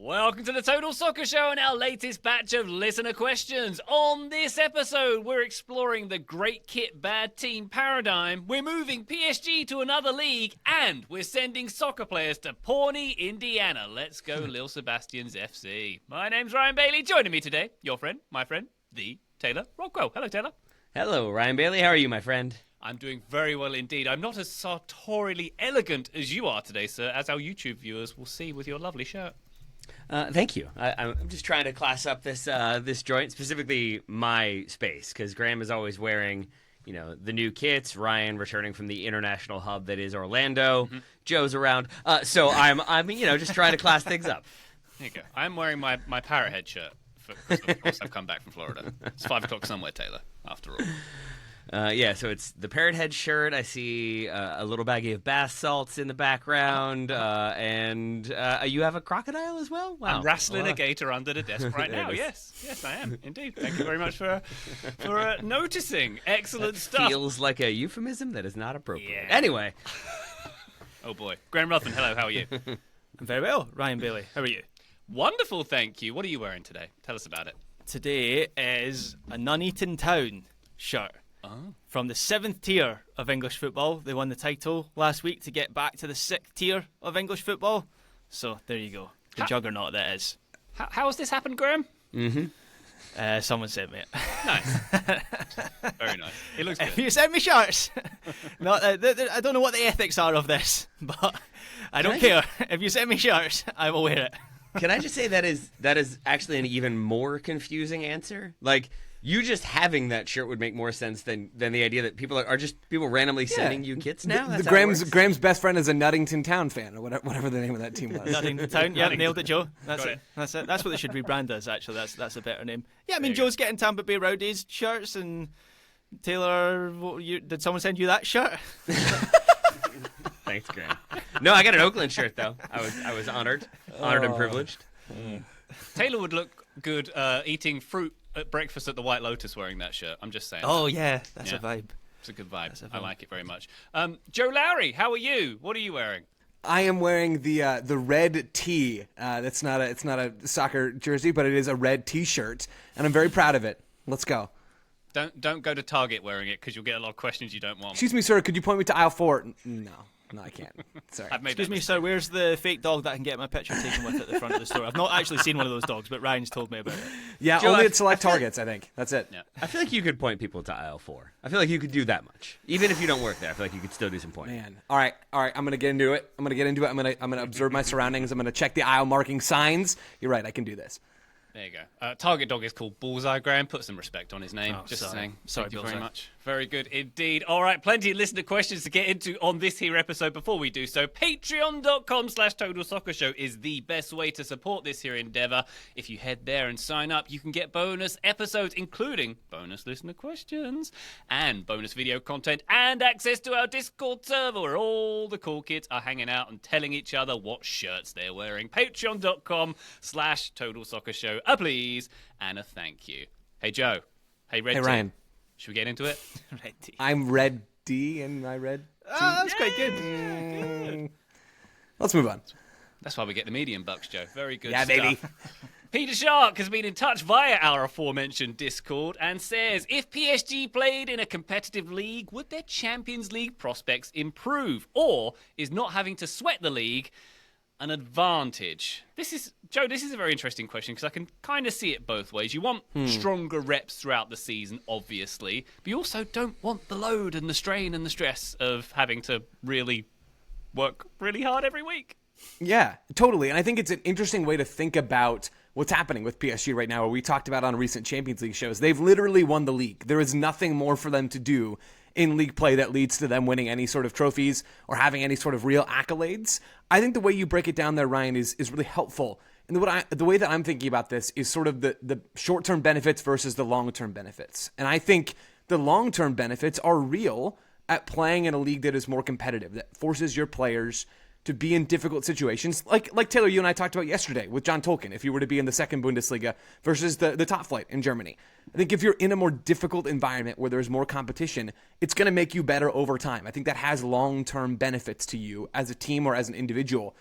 Welcome to the Total Soccer Show and our latest batch of listener questions. On this episode, we're exploring the great kit, bad team paradigm. We're moving PSG to another league, and we're sending soccer players to Pawnee, Indiana. Let's go, Lil Sebastian's FC. My name's Ryan Bailey. Joining me today, your friend, my friend, the Taylor Rockwell. Hello, Taylor. Hello, Ryan Bailey. How are you, my friend? I'm doing very well indeed. I'm not as sartorially elegant as you are today, sir, as our YouTube viewers will see with your lovely shirt. Thank you. I'm just trying to class up this joint, specifically my space, because Graham is always wearing, the new kits. Ryan returning from the international hub that is Orlando. Mm-hmm. Joe's around, so I'm just trying to class things up. There you go. I'm wearing my parrot head shirt. Of course, I've come back from Florida. It's 5 o'clock somewhere, Taylor. After all. So it's the parrot head shirt. I see a little baggie of bath salts in the background, and you have a crocodile as well? Wow. I'm wrestling a gator under the desk right now. Yes, I am, indeed. Thank you very much for noticing. Excellent stuff. Feels like a euphemism that is not appropriate. Yeah. Anyway. Oh, boy. Graham Ruthven, hello, how are you? I'm very well. Ryan Bailey, how are you? Wonderful, thank you. What are you wearing today? Tell us about it. Today is a Nuneaton Town shirt. From the 7th tier of English football. They won the title last week to get back to the 6th tier of English football. So there you go. The juggernaut that is. How has this happened, Graham? Mm-hmm. Someone sent me it. Nice. Very nice. It looks good. If you send me shirts. I don't know what the ethics are of this, but I don't care. If you send me shirts, I will wear it. Can I just say that is actually an even more confusing answer? Like, you just having that shirt would make more sense than the idea that people are just people randomly sending you kits now. That's Graham's best friend is a Nuttington Town fan, or whatever the name of that team was. Nuttington Town, yeah, nailed it, Joe. That's it. That's what they should rebrand as. Actually, that's a better name. Yeah, I mean, Joe's getting Tampa Bay Rowdies shirts, and Taylor, did someone send you that shirt? Thanks, Graham. No, I got an Oakland shirt though. I was honored and privileged. Taylor would look good eating fruit at breakfast at the White Lotus wearing that shirt. I'm just saying. Oh, yeah. That's a vibe. It's a good vibe. I like it very much. Joe Lowry, how are you? What are you wearing? I am wearing the red tee. It's not a soccer jersey, but it is a red T-shirt, and I'm very proud of it. Let's go. Don't go to Target wearing it because you'll get a lot of questions you don't want. Excuse me, sir. Could you point me to aisle 4? No, I can't. Sorry. Excuse me, sir. Where's the fake dog that I can get my picture taken with at the front of the store? I've not actually seen one of those dogs, but Ryan's told me about it. Yeah, Joe, only at select Targets, I think. That's it. Yeah. I feel like you could point people to aisle 4. I feel like you could do that much. Even if you don't work there, I feel like you could still do some pointing. Man. All right. I'm going to get into it. I'm going to observe my surroundings. I'm going to check the aisle marking signs. You're right. I can do this. There you go. Target dog is called Bullseye. Graham, put some respect on his name. Just sorry. saying. Sorry, Thank you Bullseye. very much. Very good indeed. All right, plenty of listener questions to get into on this here episode. Before we do so, patreon.com/Total Soccer Show is the best way to support this here endeavor. If you head there and sign up, you can get bonus episodes, including bonus listener questions and bonus video content and access to our Discord server where all the cool kids are hanging out and telling each other what shirts they're wearing. Patreon.com/Total Soccer Show. A please and a thank you. Hey, Joe. Hey, Red Hey, Team. Ryan. Should we get into it? Red T. I'm red D and I red T. That's quite good. Let's move on. That's why we get the medium bucks, Joe. Very good Yeah, stuff. baby. Peter Shark has been in touch via our aforementioned Discord and says, if PSG played in a competitive league, would their Champions League prospects improve? Or is not having to sweat the league an advantage? Joe, this is a very interesting question because I can kind of see it both ways. You want stronger reps throughout the season, obviously, but you also don't want the load and the strain and the stress of having to really work really hard every week. Yeah, totally. And I think it's an interesting way to think about what's happening with PSG right now, what we talked about on recent Champions League shows. They've literally won the league. There is nothing more for them to do in league play that leads to them winning any sort of trophies or having any sort of real accolades. I think the way you break it down there, Ryan, is really helpful. And the way that I'm thinking about this is sort of the short-term benefits versus the long-term benefits. And I think the long-term benefits are real at playing in a league that is more competitive, that forces your players to be in difficult situations, like Taylor, you and I talked about yesterday with John Tolkien, if you were to be in the second Bundesliga versus the top flight in Germany. I think if you're in a more difficult environment where there's more competition, it's going to make you better over time. I think that has long-term benefits to you as a team or as an individual.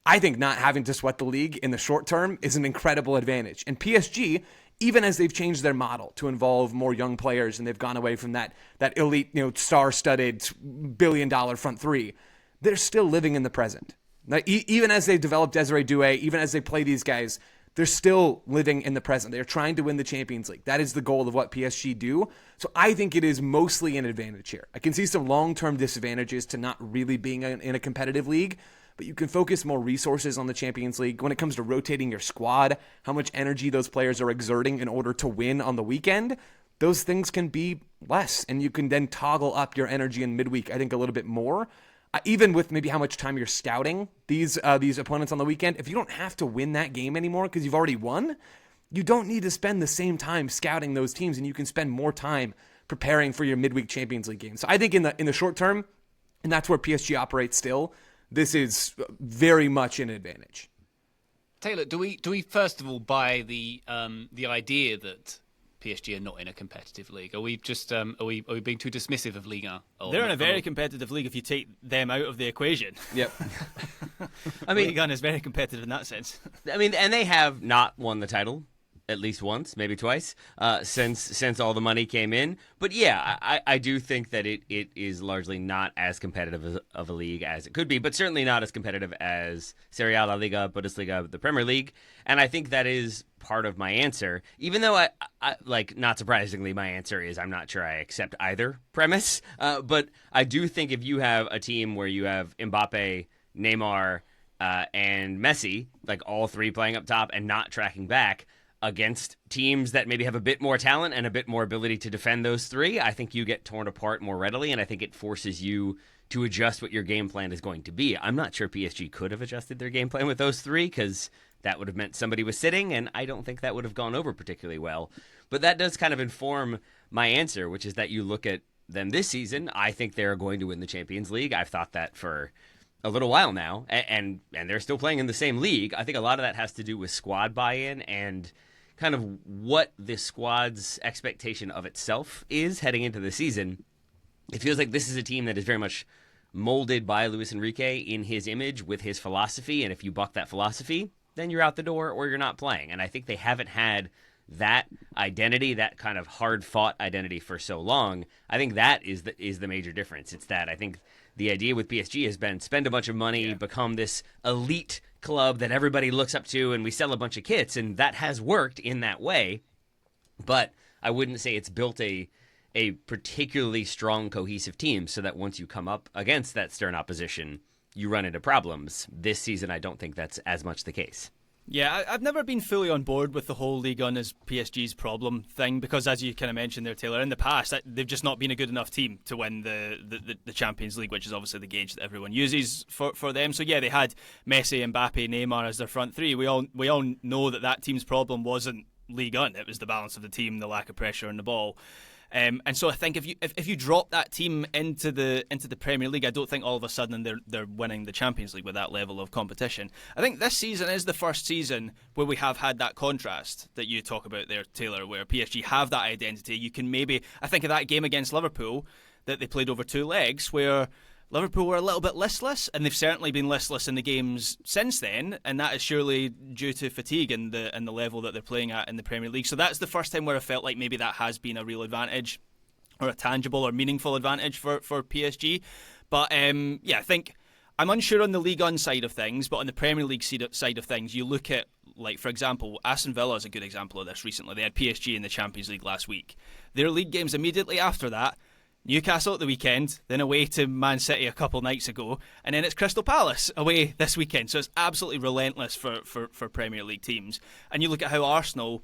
I think not having to sweat the league in the short term is an incredible advantage. And PSG, even as they've changed their model to involve more young players and they've gone away from that elite, star-studded billion-dollar front three, they're still living in the present. Now, even as they develop Desiree Doué, even as they play these guys, they're still living in the present. They're trying to win the Champions League. That is the goal of what PSG do. So I think it is mostly an advantage here. I can see some long-term disadvantages to not really being in a competitive league, but you can focus more resources on the Champions League when it comes to rotating your squad, how much energy those players are exerting in order to win on the weekend. Those things can be less, and you can then toggle up your energy in midweek, I think, a little bit more. Even with maybe how much time you're scouting these opponents on the weekend, if you don't have to win that game anymore because you've already won, you don't need to spend the same time scouting those teams, and you can spend more time preparing for your midweek Champions League game. So I think in the short term, and that's where PSG operates still, this is very much an advantage. Taylor, do we first of all buy the idea that PSG are not in a competitive league? Are we just are we being too dismissive of Ligue 1? They're in a very competitive league if you take them out of the equation. Yep. I mean, Ligue 1 is very competitive in that sense. I mean, and they have not won the title at least once, maybe twice, since all the money came in. But yeah, I do think that it is largely not as competitive of a league as it could be, but certainly not as competitive as Serie A, La Liga, Bundesliga, the Premier League. And I think that is part of my answer, even though I like, not surprisingly, my answer is I'm not sure I accept either premise. But I do think if you have a team where you have Mbappe, Neymar, and Messi, like all three playing up top and not tracking back, against teams that maybe have a bit more talent and a bit more ability to defend those three, I think you get torn apart more readily, and I think it forces you to adjust what your game plan is going to be. I'm not sure PSG could have adjusted their game plan with those three, because that would have meant somebody was sitting, and I don't think that would have gone over particularly well. But that does kind of inform my answer, which is that you look at them this season, I think they're going to win the Champions League. I've thought that for a little while now, and they're still playing in the same league. I think a lot of that has to do with squad buy-in and kind of what the squad's expectation of itself is heading into the season. It feels like this is a team that is very much molded by Luis Enrique in his image with his philosophy, and if you buck that philosophy, then you're out the door or you're not playing. And I think they haven't had that identity, that kind of hard-fought identity for so long. I think that is the major difference. It's that I think the idea with PSG has been spend a bunch of money, become this elite club that everybody looks up to, and we sell a bunch of kits, and that has worked in that way. But I wouldn't say it's built a particularly strong, cohesive team so that once you come up against that stern opposition, you run into problems. This season, I don't think that's as much the case. Yeah, I've never been fully on board with the whole Ligue 1 as PSG's problem thing, because as you kind of mentioned there, Taylor, in the past, they've just not been a good enough team to win the Champions League, which is obviously the gauge that everyone uses for them. So yeah, they had Messi, Mbappe, Neymar as their front three. We all know that team's problem wasn't Ligue 1. It was the balance of the team, the lack of pressure on the ball. And so I think if you drop that team into the Premier League, I don't think all of a sudden they're winning the Champions League with that level of competition. I think this season is the first season where we have had that contrast that you talk about there, Taylor, where PSG have that identity. You can I think of that game against Liverpool that they played over two legs, where Liverpool were a little bit listless, and they've certainly been listless in the games since then, and that is surely due to fatigue and the level that they're playing at in the Premier League. So that's the first time where I felt like maybe that has been a real advantage, or a tangible or meaningful advantage for PSG. But I think I'm unsure on the Ligue 1 side of things, but on the Premier League side of things, you look at, like, for example, Aston Villa is a good example of this recently. They had PSG in the Champions League last week. Their league games immediately after that, Newcastle at the weekend, then away to Man City a couple nights ago, and then it's Crystal Palace away this weekend. So it's absolutely relentless for Premier League teams. And you look at how Arsenal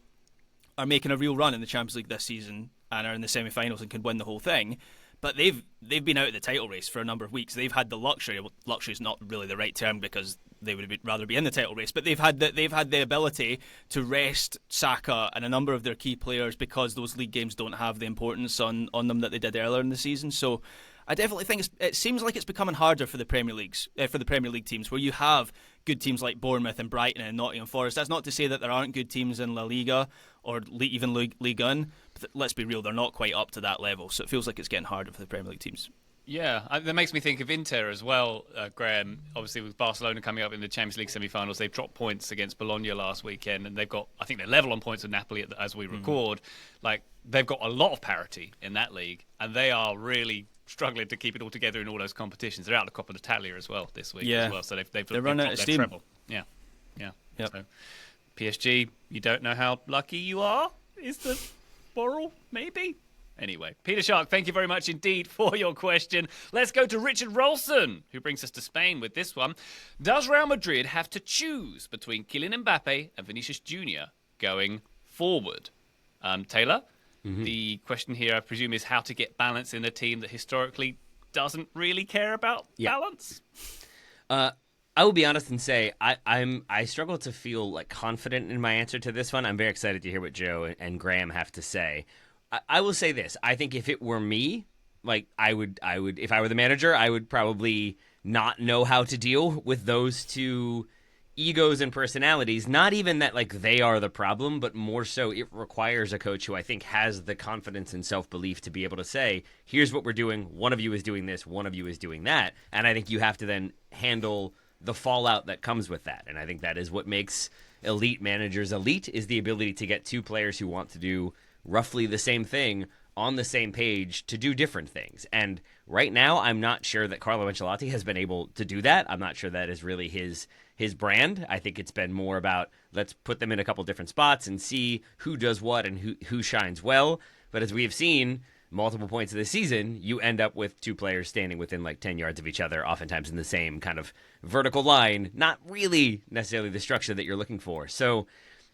are making a real run in the Champions League this season and are in the semi-finals and can win the whole thing. But they've been out of the title race for a number of weeks. They've had the luxury. Well, luxury is not really the right term because they would rather be in the title race. But they've had the ability to rest Saka and a number of their key players because those league games don't have the importance on them that they did earlier in the season. So I definitely think it seems like it's becoming harder for the Premier League teams, where you have good teams like Bournemouth and Brighton and Nottingham Forest. That's not to say that there aren't good teams in La Liga or even Ligue 1. But let's be real, they're not quite up to that level. So it feels like it's getting harder for the Premier League teams. Yeah, that makes me think of Inter as well, Graham. Obviously, with Barcelona coming up in the Champions League semi-finals, they've dropped points against Bologna last weekend, and I think they're level on points with Napoli as we record. Like, they've got a lot of parity in that league, and they are really struggling to keep it all together in all those competitions. They're out of the Coppa d'Italia as well this week as well, so they've run out of dropped steam. their treble. Yeah. Yep. So, PSG, you don't know how lucky you are, is the moral, maybe? Anyway, Peter Shark, thank you very much indeed for your question. Let's go to Richard Rolson, who brings us to Spain with this one. Does Real Madrid have to choose between Kylian Mbappe and Vinicius Jr. going forward? Taylor, the question here, I presume, is how to get balance in a team that historically doesn't really care about balance? I will be honest and say I struggle to feel like confident in my answer to this one. I'm very excited to hear what Joe and Graham have to say. I will say this. I think if it were me, like I would if I were the manager, I would probably not know how to deal with those two egos and personalities. Not even that like they are the problem, but more so it requires a coach who I think has the confidence and self-belief to be able to say, here's what we're doing. One of you is doing this. One of you is doing that. And I think you have to then handle the fallout that comes with that. And I think that is what makes elite managers elite, is the ability to get two players who want to do roughly the same thing on the same page to do different things. And right now, I'm not sure that Carlo Ancelotti has been able to do that. I'm not sure that is really his brand. I think it's been more about let's put them in a couple different spots and see who does what and who shines well. But as we have seen multiple points of the season, you end up with two players standing within like 10 yards of each other, oftentimes in the same kind of vertical line, not really necessarily the structure that you're looking for. So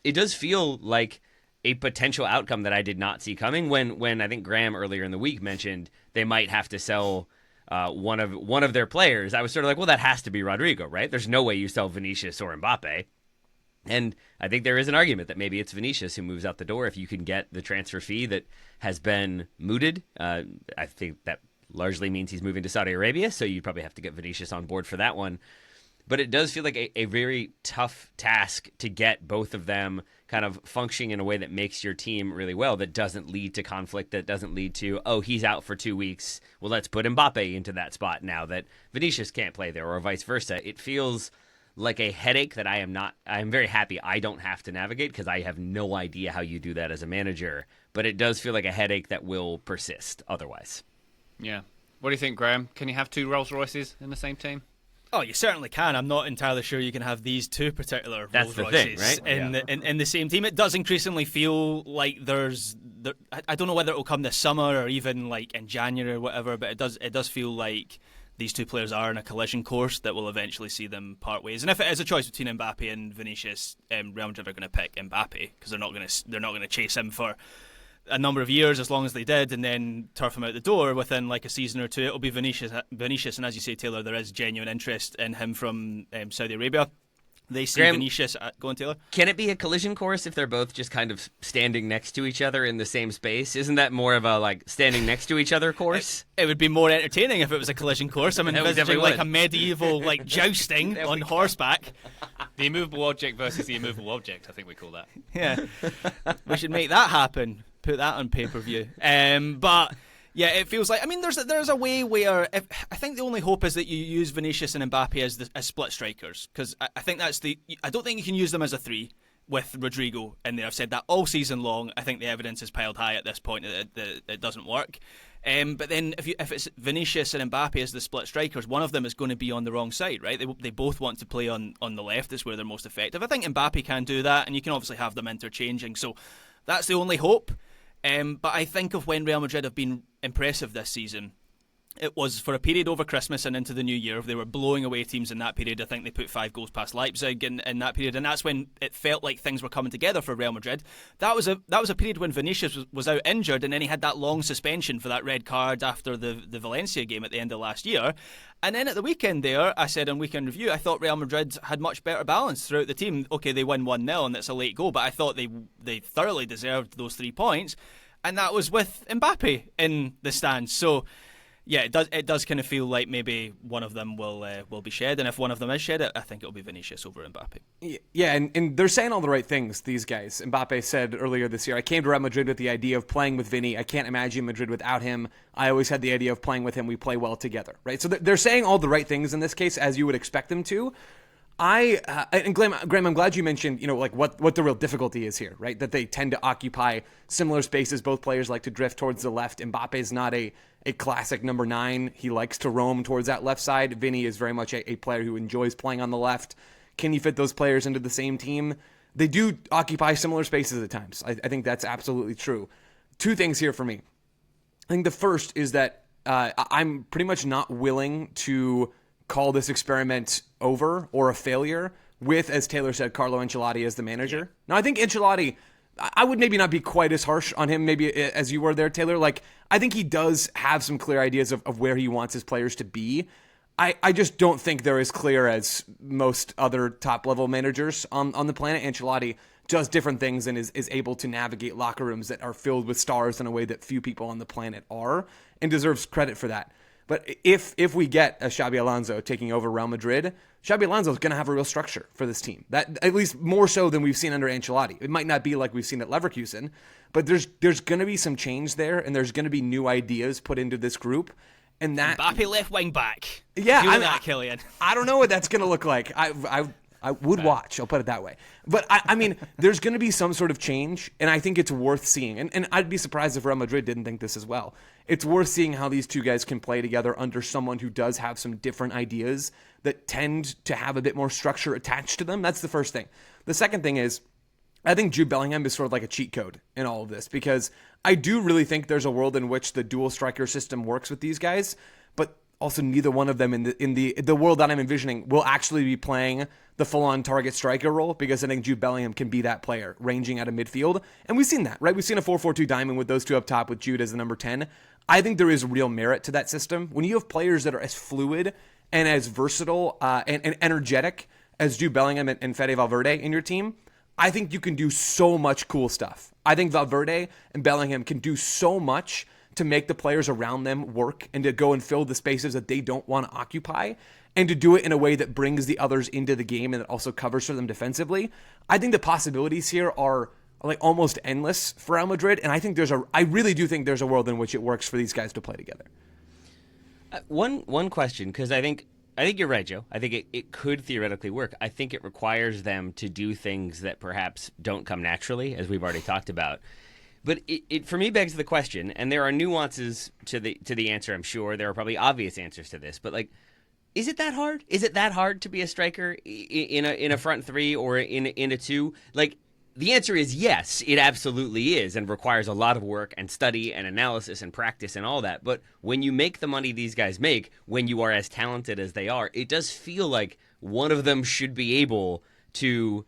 it does feel like a potential outcome that I did not see coming when I think Graham earlier in the week mentioned they might have to sell one of their players. I was sort of like, well, that has to be Rodrigo, right? There's no way you sell Vinicius or Mbappe. And I think there is an argument that maybe it's Vinicius who moves out the door if you can get the transfer fee that has been mooted. I think that largely means he's moving to Saudi Arabia, so you probably have to get Vinicius on board for that one. But it does feel like a very tough task to get both of them kind of functioning in a way that makes your team really well, that doesn't lead to conflict, that doesn't lead to, oh, he's out for 2 weeks. Well, let's put Mbappe into that spot now that Vinicius can't play there, or vice versa. It feels like a headache that I'm very happy I don't have to navigate, because I have no idea how you do that as a manager. But it does feel like a headache that will persist otherwise. Yeah. What do you think, Graham? Can you have two Rolls Royces in the same team? Oh, you certainly can. I'm not entirely sure you can have these two particular Rolls Royces in the same team. It does increasingly feel like I don't know whether it will come this summer or even like in January or whatever, but it does feel like these two players are in a collision course that will eventually see them part ways. And if it is a choice between Mbappe and Vinicius, Real Madrid are going to pick Mbappe, because they're not going to chase him for a number of years, as long as they did, and then turf him out the door within like a season or two. It'll be Vinicius, and as you say, Taylor, there is genuine interest in him from Saudi Arabia. They see Graham, Vinicius. Go on, Taylor. Can it be a collision course if they're both just kind of standing next to each other in the same space? Isn't that more of a like standing next to each other course? It would be more entertaining if it was a collision course. I'm envisaging like would. a medieval like jousting on horseback. The immovable object versus the immovable object, I think we call that. Yeah, we should make that happen. Put that on pay-per-view. But yeah, it feels like, I mean, there's a way where I think the only hope is that you use Vinicius and Mbappe as split strikers, because I think I don't think you can use them as a three with Rodrigo in there. I've said that all season long. I think the evidence is piled high at this point that it doesn't work. But then if it's Vinicius and Mbappe as the split strikers, one of them is going to be on the wrong side, right? They both want to play on the left. It's where they're most effective. I think Mbappe can do that, and you can obviously have them interchanging. So that's the only hope. But I think of when Real Madrid have been impressive this season, it was for a period over Christmas and into the new year. They were blowing away teams in that period. I think they put 5 goals past Leipzig in that period, and that's when it felt like things were coming together for Real Madrid. That was a period when Vinicius was out injured, and then he had that long suspension for that red card after the Valencia game at the end of last year. And then at the weekend there, I said on Weekend Review, I thought Real Madrid had much better balance throughout the team. Okay, they win 1-0 and it's a late goal, but I thought they thoroughly deserved those 3 points. And that was with Mbappe in the stands. So yeah, it does kind of feel like maybe one of them will be shed, and if one of them is shed, I think it'll be Vinicius over Mbappe. Yeah, and they're saying all the right things, these guys. Mbappe said earlier this year, I came to Real Madrid with the idea of playing with Vinny. I can't imagine Madrid without him. I always had the idea of playing with him. We play well together, right? So they're saying all the right things in this case, as you would expect them to. And Graham, I'm glad you mentioned, like what the real difficulty is here, right? That they tend to occupy similar spaces. Both players like to drift towards the left. Mbappe's not a classic number 9. He likes to roam towards that left side. Vinny is very much a player who enjoys playing on the left. Can you fit those players into the same team? They do occupy similar spaces at times. I think that's absolutely true. 2 things here for me. I think the first is that I'm pretty much not willing to call this experiment over or a failure with, as Taylor said, Carlo Ancelotti as the manager. Yeah. Now, I think Ancelotti, I would maybe not be quite as harsh on him maybe as you were there, Taylor. Like, I think he does have some clear ideas of where he wants his players to be. I just don't think they're as clear as most other top-level managers on the planet. Ancelotti does different things and is able to navigate locker rooms that are filled with stars in a way that few people on the planet are, and deserves credit for that. But if we get a Xabi Alonso taking over Real Madrid, Xabi Alonso is going to have a real structure for this team. That at least more so than we've seen under Ancelotti. It might not be like we've seen at Leverkusen, but there's going to be some change there, and there's going to be new ideas put into this group. And that Mbappe left wing back. Yeah, Kylian. I don't know what that's going to look like. I would watch. I'll put it that way. But I mean, there's going to be some sort of change, and I think it's worth seeing. And I'd be surprised if Real Madrid didn't think this as well. It's worth seeing how these two guys can play together under someone who does have some different ideas that tend to have a bit more structure attached to them. That's the first thing. The second thing is, I think Jude Bellingham is sort of like a cheat code in all of this, because I do really think there's a world in which the dual striker system works with these guys, but also neither one of them in the world that I'm envisioning will actually be playing the full-on target striker role, because I think Jude Bellingham can be that player ranging out of midfield. And we've seen that, right? We've seen a 4-4-2 diamond with those two up top with Jude as the number 10. I think there is real merit to that system. When you have players that are as fluid and as versatile and energetic as Jude Bellingham and Fede Valverde in your team, I think you can do so much cool stuff. I think Valverde and Bellingham can do so much to make the players around them work and to go and fill the spaces that they don't want to occupy, and to do it in a way that brings the others into the game and that also covers for them defensively. I think the possibilities here are like almost endless for Real Madrid, and I really do think there's a world in which it works for these guys to play together. One question, because I think you're right, Joe. I think it could theoretically work. I think it requires them to do things that perhaps don't come naturally, as we've already talked about. But it for me begs the question, and there are nuances to the answer, I'm sure. There are probably obvious answers to this, but like, is it that hard? Is it that hard to be a striker in a front three or in a two? Like, the answer is yes, it absolutely is, and requires a lot of work and study and analysis and practice and all that. But when you make the money these guys make, when you are as talented as they are, it does feel like one of them should be able to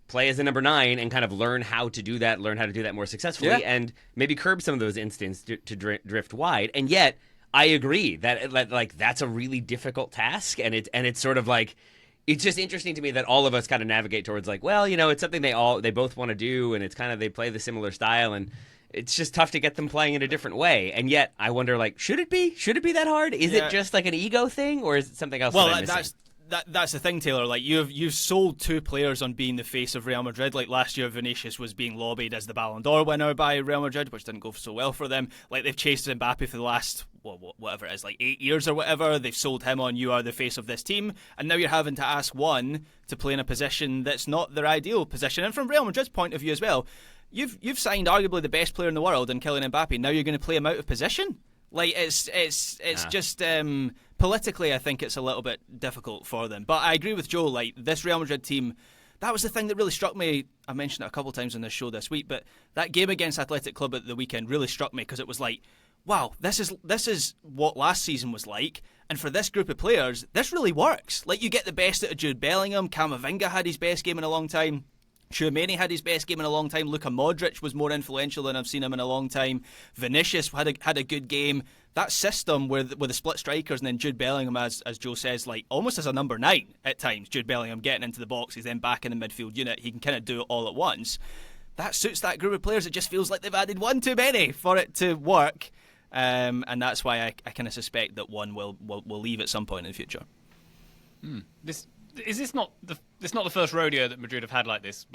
play as a number 9 and kind of learn how to do that more successfully, and maybe curb some of those instincts to drift wide. And yet, I agree that like that's a really difficult task, and it's sort of like, it's just interesting to me that all of us kind of navigate towards like, well, it's something they both want to do, and it's kind of, they play the similar style, and it's just tough to get them playing in a different way. And yet I wonder, like, should it be that hard? Is it just like an ego thing, or is it something else? Well, that's the thing, Taylor. Like, you've sold two players on being the face of Real Madrid. Like, last year, Vinicius was being lobbied as the Ballon d'Or winner by Real Madrid, which didn't go so well for them. Like, they've chased Mbappe for the last, whatever it is, like 8 years or whatever. They've sold him on, you are the face of this team, and now you're having to ask one to play in a position that's not their ideal position. And from Real Madrid's point of view as well, you've signed arguably the best player in the world in Kylian Mbappe. Now you're going to play him out of position. Like, it's just politically, I think it's a little bit difficult for them. But I agree with Joe. Like, this Real Madrid team, that was the thing that really struck me. I mentioned it a couple of times on this show this week, but that game against Athletic Club at the weekend really struck me, because it was like, wow, this is what last season was like, and for this group of players, this really works. Like, you get the best out of Jude Bellingham. Camavinga had his best game in a long time. Tchouaméni had his best game in a long time. Luka Modric was more influential than I've seen him in a long time. Vinicius had a good game. That system with the split strikers, and then Jude Bellingham, as Joe says, like almost as a number 9 at times. Jude Bellingham getting into the box, he's then back in the midfield unit. He can kind of do it all at once. That suits that group of players. It just feels like they've added one too many for it to work. and that's why I kind of suspect that one will leave at some point in the future. This not the first rodeo that Madrid have had like this.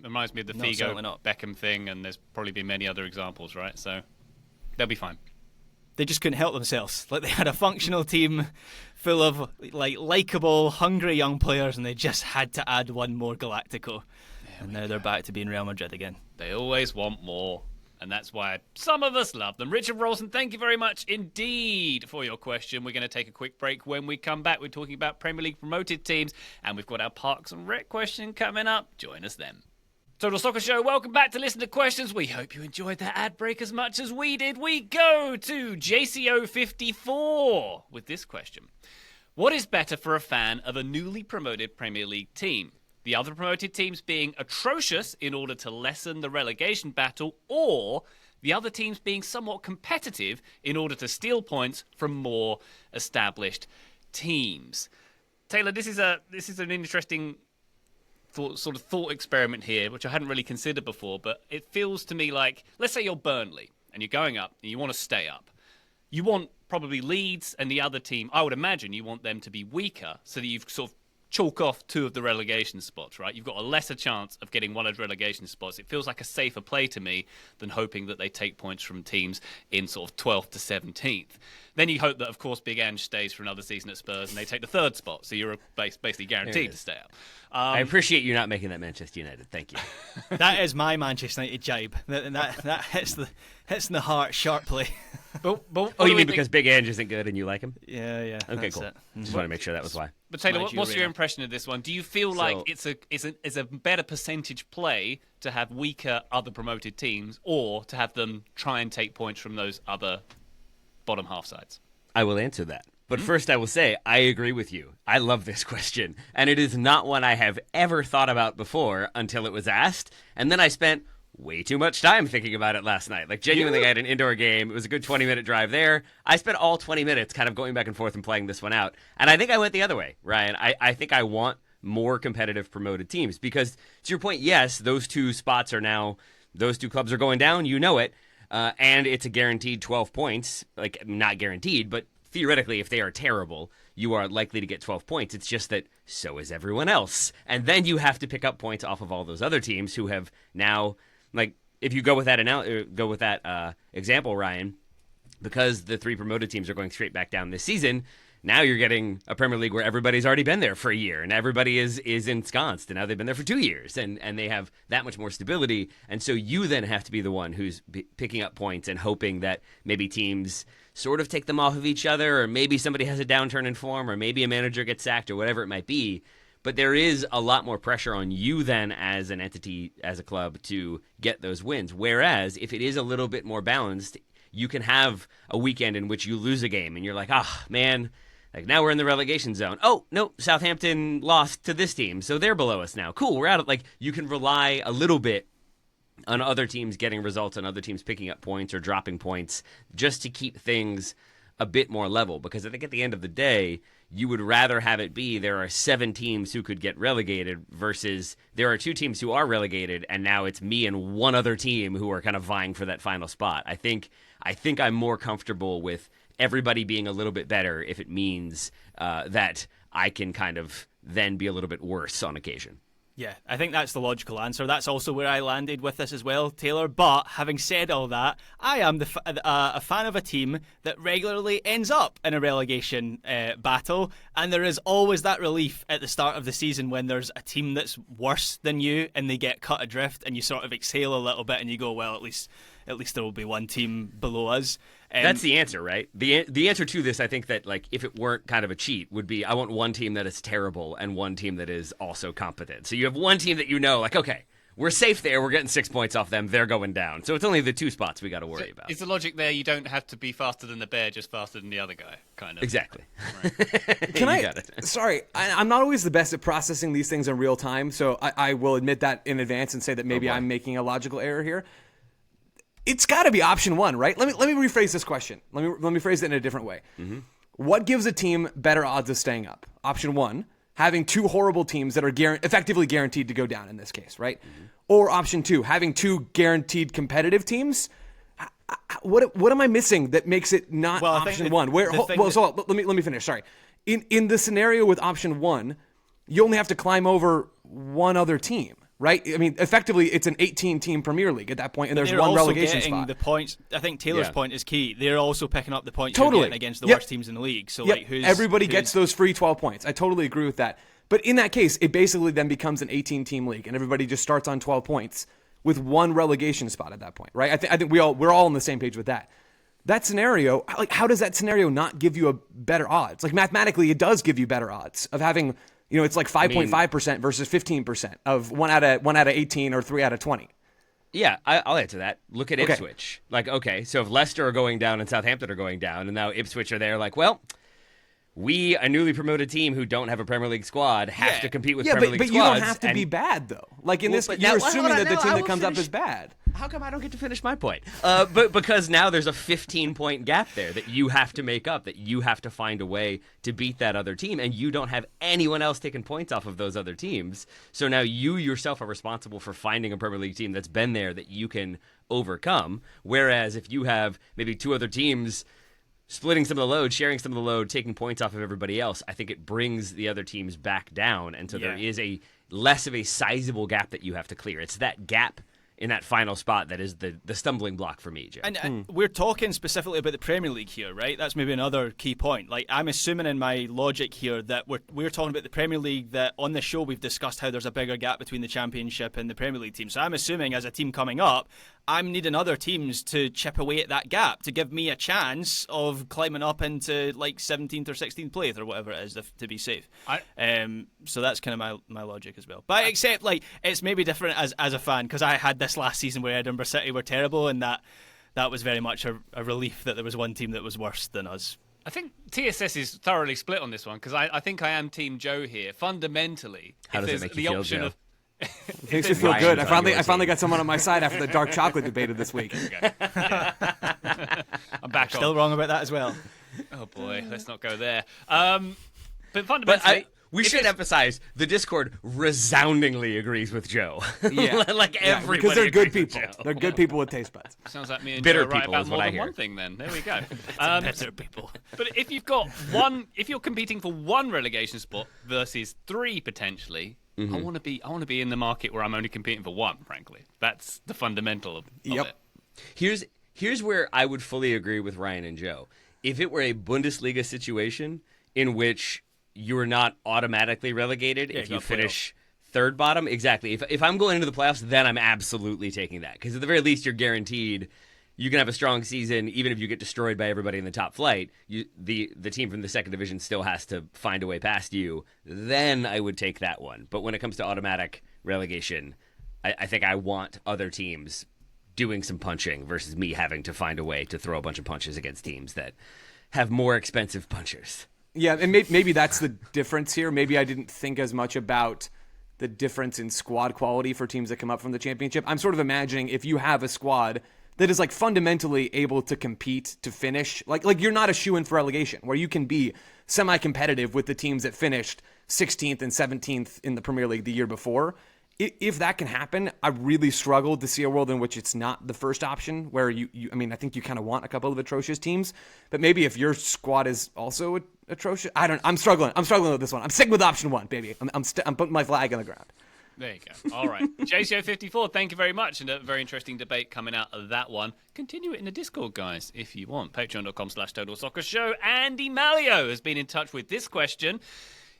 Reminds me of the certainly Figo not. Beckham thing, and there's probably been many other examples, right? So they'll be fine. They just couldn't help themselves. Like, they had a functional team full of likable, hungry young players, and they just had to add one more Galactico. And now they're back to being Real Madrid again. They always want more, and that's why some of us love them. Richard Rolson, thank you very much indeed for your question. We're going to take a quick break. When we come back, we're talking about Premier League promoted teams, and we've got our Parks and Rec question coming up. Join us then. Total Soccer Show, welcome back to Listen to Questions. We hope you enjoyed that ad break as much as we did. We go to JCO54 with this question. What is better for a fan of a newly promoted Premier League team? The other promoted teams being atrocious in order to lessen the relegation battle, or the other teams being somewhat competitive in order to steal points from more established teams? Taylor, this is an interesting thought experiment here, which I hadn't really considered before, but it feels to me like, let's say you're Burnley and you're going up and you want to stay up. You want probably Leeds and the other team, I would imagine you want them to be weaker so that you've sort of chalk off two of the relegation spots, right? You've got a lesser chance of getting one of the relegation spots. It feels like a safer play to me than hoping that they take points from teams in sort of 12th to 17th. Then you hope that, of course, Big Ange stays for another season at Spurs and they take the third spot, so you're basically guaranteed to stay up. I appreciate you not making that Manchester United. Thank you. That is my Manchester United jibe. That hits in the heart sharply. But Oh, you mean because Big Ange isn't good and you like him? Yeah. Okay, cool. Just want to make sure that was why. But Taylor, what's your Nigeria. impression of this one? Do you feel like it's a better percentage play to have weaker other promoted teams, or to have them try and take points from those other bottom half sides? I will answer that. But first, I will say, I agree with you. I love this question. And it is not one I have ever thought about before until it was asked. And then I spent way too much time thinking about it last night. Like, genuinely, I had an indoor game. It was a good 20-minute drive there. I spent all 20 minutes kind of going back and forth and playing this one out. And I think I went the other way, Ryan. I think I want more competitive promoted teams. Because, to your point, yes, those two spots are now, those two clubs are going down. You know it. And it's a guaranteed 12 points. Like, not guaranteed, but theoretically, if they are terrible, you are likely to get 12 points. It's just that so is everyone else. And then you have to pick up points off of all those other teams who have now, like, if you go with that example, Ryan, because the three promoted teams are going straight back down this season, now you're getting a Premier League where everybody's already been there for a year and everybody is ensconced, and now they've been there for 2 years and they have that much more stability. And so you then have to be the one who's picking up points and hoping that maybe teams sort of take them off of each other, or maybe somebody has a downturn in form, or maybe a manager gets sacked, or whatever it might be. But there is a lot more pressure on you then as an entity, as a club, to get those wins. Whereas if it is a little bit more balanced, you can have a weekend in which you lose a game and you're like, man, like, now we're in the relegation zone. Oh, no, Southampton lost to this team, so they're below us now. Cool, we're out of, like, you can rely a little bit on other teams getting results and other teams picking up points or dropping points just to keep things a bit more level. Because I think at the end of the day, you would rather have it be there are 7 teams who could get relegated versus there are 2 teams who are relegated and now it's me and one other team who are kind of vying for that final spot. I think I'm more comfortable with everybody being a little bit better if it means that I can kind of then be a little bit worse on occasion. Yeah, I think that's the logical answer. That's also where I landed with this as well, Taylor. But having said all that, I am a fan of a team that regularly ends up in a relegation battle, and there is always that relief at the start of the season when there's a team that's worse than you and they get cut adrift, and you sort of exhale a little bit and you go, well, at least there will be one team below us. That's the answer, right? The answer to this, I think that, like, if it weren't kind of a cheat, would be I want one team that is terrible and one team that is also competent. So you have one team that you know, like, okay, we're safe there. We're getting 6 points off them. They're going down. So it's only the 2 spots we got to worry about. Is the logic there you don't have to be faster than the bear, just faster than the other guy, kind of? Exactly. Right. Can I? got it. Sorry, I'm not always the best at processing these things in real time, so I will admit that in advance and say that maybe I'm making a logical error here. It's got to be option 1, right? Let me rephrase this question. Let me phrase it in a different way. Mm-hmm. What gives a team better odds of staying up? Option 1, having 2 horrible teams that are effectively guaranteed to go down in this case, right? Mm-hmm. Or option 2, having 2 guaranteed competitive teams. What am I missing that makes it not Well, I think option one? Let me finish. Sorry. In the scenario with option one, you only have to climb over one other team, right? I mean, effectively, it's an 18-team Premier League at that point, and there's one relegation spot. The points. I think Taylor's point is key. They're also picking up the points Totally. you're getting against the worst teams in the league. So everybody gets those free 12 points. I totally agree with that. But in that case, it basically then becomes an 18-team league, and everybody just starts on 12 points with one relegation spot at that point, right? I think we're all on the same page with that. That scenario, like, how does that scenario not give you a better odds? Like, mathematically, it does give you better odds of having, it's like 5.5% versus 15% of 1 out of 18 or 3 out of 20. Yeah, I'll answer that. Look at Ipswich. Like, okay, so if Leicester are going down and Southampton are going down, and now Ipswich are there, like, well, we, a newly promoted team who don't have a Premier League squad, have to compete with Premier League squads. But you don't have to be bad, though. Like, in this, you're assuming that the team that comes up is bad. How come I don't get to finish my point? But because now there's a 15-point gap there that you have to make up, that you have to find a way to beat that other team, and you don't have anyone else taking points off of those other teams. So now you yourself are responsible for finding a Premier League team that's been there that you can overcome. Whereas if you have maybe 2 other teams splitting some of the load, sharing some of the load, taking points off of everybody else, I think it brings the other teams back down. And so there is a less of a sizable gap that you have to clear. It's that gap in that final spot that is the stumbling block for me, Joe. And we're talking specifically about the Premier League here, right? That's maybe another key point. Like, I'm assuming in my logic here that we're talking about the Premier League, that on the show we've discussed how there's a bigger gap between the Championship and the Premier League team. So I'm assuming as a team coming up, I'm needing other teams to chip away at that gap to give me a chance of climbing up into like 17th or 16th place or whatever it is to be safe. So that's kind of my logic as well. But except like it's maybe different as a fan, because I had this last season where Edinburgh City were terrible, and that was very much a relief that there was one team that was worse than us. I think TSS is thoroughly split on this one, because I think I am Team Joe here. Fundamentally, how does it make you feel, Joe? It makes me feel good. I finally got someone on my side after the dark chocolate debate of this week. I'm back. Still wrong about that as well. Oh boy, let's not go there. But fundamentally, we should emphasize the Discord resoundingly agrees with Joe. Yeah, like everybody. Because they're good agrees with people. Joe. They're good people with taste buds. Sounds like me and Bitter Joe are right people about is more what I than hear. one thing. Then there we go. Bitter people. But if you've got one, if you're competing for one relegation spot versus 3 potentially. I want to be in the market where I'm only competing for 1, frankly. That's the fundamental of it. Here's where I would fully agree with Ryan and Joe. If it were a Bundesliga situation in which you're not automatically relegated if you finish third bottom, exactly. If I'm going into the playoffs, then I'm absolutely taking that. Because at the very least, you're guaranteed you can have a strong season, even if you get destroyed by everybody in the top flight. The team from the second division still has to find a way past you. Then I would take that one. But when it comes to automatic relegation, I think I want other teams doing some punching versus me having to find a way to throw a bunch of punches against teams that have more expensive punchers. Yeah, and maybe that's the difference here. Maybe I didn't think as much about the difference in squad quality for teams that come up from the Championship. I'm sort of imagining if you have a squad that is like fundamentally able to compete to finish, like you're not a shoo-in for relegation, where you can be semi-competitive with the teams that finished 16th and 17th in the Premier League the year before. If that can happen, I really struggle to see a world in which it's not the first option, where I think you kind of want a couple of atrocious teams, but maybe if your squad is also atrocious, I'm struggling with this one. I'm sticking with option 1, baby. I'm putting my flag on the ground. There you go. All right. JCO54, thank you very much. And a very interesting debate coming out of that one. Continue it in the Discord, guys, if you want. Patreon.com/Total Soccer Show. Andy Malio has been in touch with this question.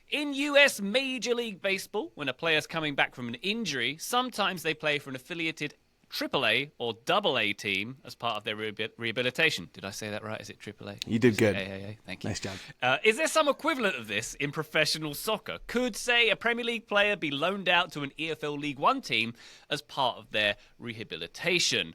In US Major League Baseball, when a player's coming back from an injury, sometimes they play for an affiliated AAA or AA team as part of their rehabilitation. Did I say that right? Is it AAA? You did good. AAA. Thank you. Nice job. Is there some equivalent of this in professional soccer? Could, say, a Premier League player be loaned out to an EFL League One team as part of their rehabilitation?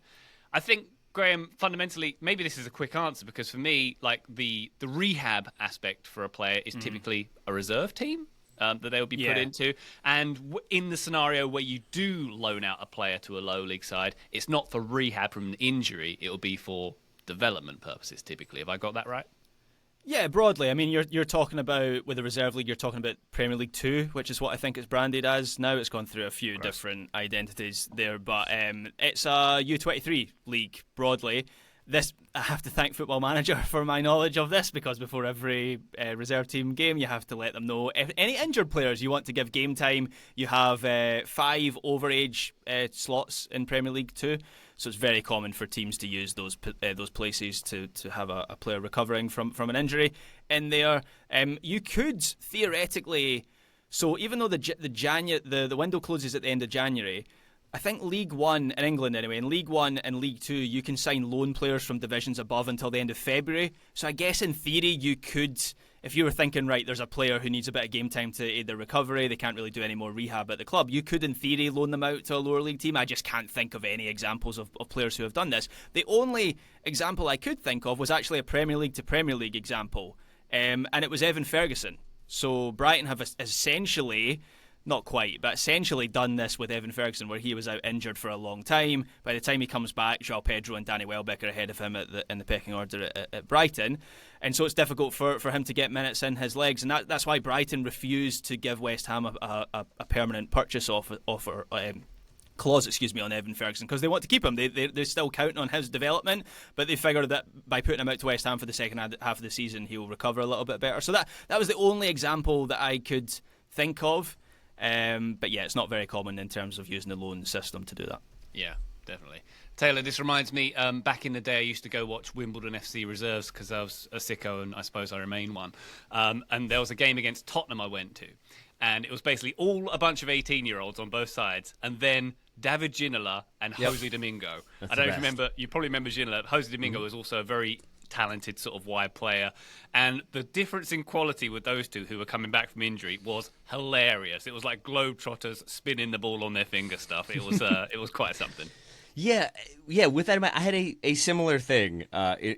I think, Graham, fundamentally, maybe this is a quick answer, because for me, like the rehab aspect for a player is typically a reserve team that they will be put into. And in the scenario where you do loan out a player to a low league side, it's not for rehab from an injury. It will be for development purposes, typically. Have I got that right? Yeah, broadly. I mean, you're talking about, with the reserve league, you're talking about Premier League 2, which is what I think it's branded as now. It's gone through a few different identities there, but it's a U23 league broadly. this, I have to thank Football Manager for my knowledge of this, because before every reserve team game, you have to let them know if any injured players you want to give game time. You have 5 overage slots in Premier League 2, so it's very common for teams to use those places to have a player recovering from an injury in there. You could theoretically, so even though the window closes at the end of January, I think League One in England anyway, in League One and League Two, you can sign loan players from divisions above until the end of February. So I guess in theory you could, if you were thinking, right, there's a player who needs a bit of game time to aid their recovery, they can't really do any more rehab at the club, you could in theory loan them out to a lower league team. I just can't think of any examples of players who have done this. The only example I could think of was actually a Premier League to Premier League example, and it was Evan Ferguson. So Brighton have essentially, not quite, but essentially done this with Evan Ferguson, where he was out injured for a long time. By the time he comes back, João Pedro and Danny Welbeck are ahead of him in the pecking order at Brighton. And so it's difficult for him to get minutes in his legs. And that's why Brighton refused to give West Ham a permanent purchase clause, on Evan Ferguson, because they want to keep him. They're still counting on his development, but they figured that by putting him out to West Ham for the second half of the season, he'll recover a little bit better. So that was the only example that I could think of. But yeah, it's not very common in terms of using the loan system to do that. Yeah, definitely. Taylor, this reminds me, back in the day I used to go watch Wimbledon FC reserves because I was a sicko and I suppose I remain one. And there was a game against Tottenham I went to. And it was basically all a bunch of 18-year-olds on both sides. And then David Ginola and Jose Domingo. I don't know if you remember, you probably remember Ginola. Jose Domingo was also a very talented sort of wide player, and the difference in quality with those two who were coming back from injury was hilarious. It was like globetrotters spinning the ball on their finger stuff. It was quite something. Yeah. With that in mind, I had a similar thing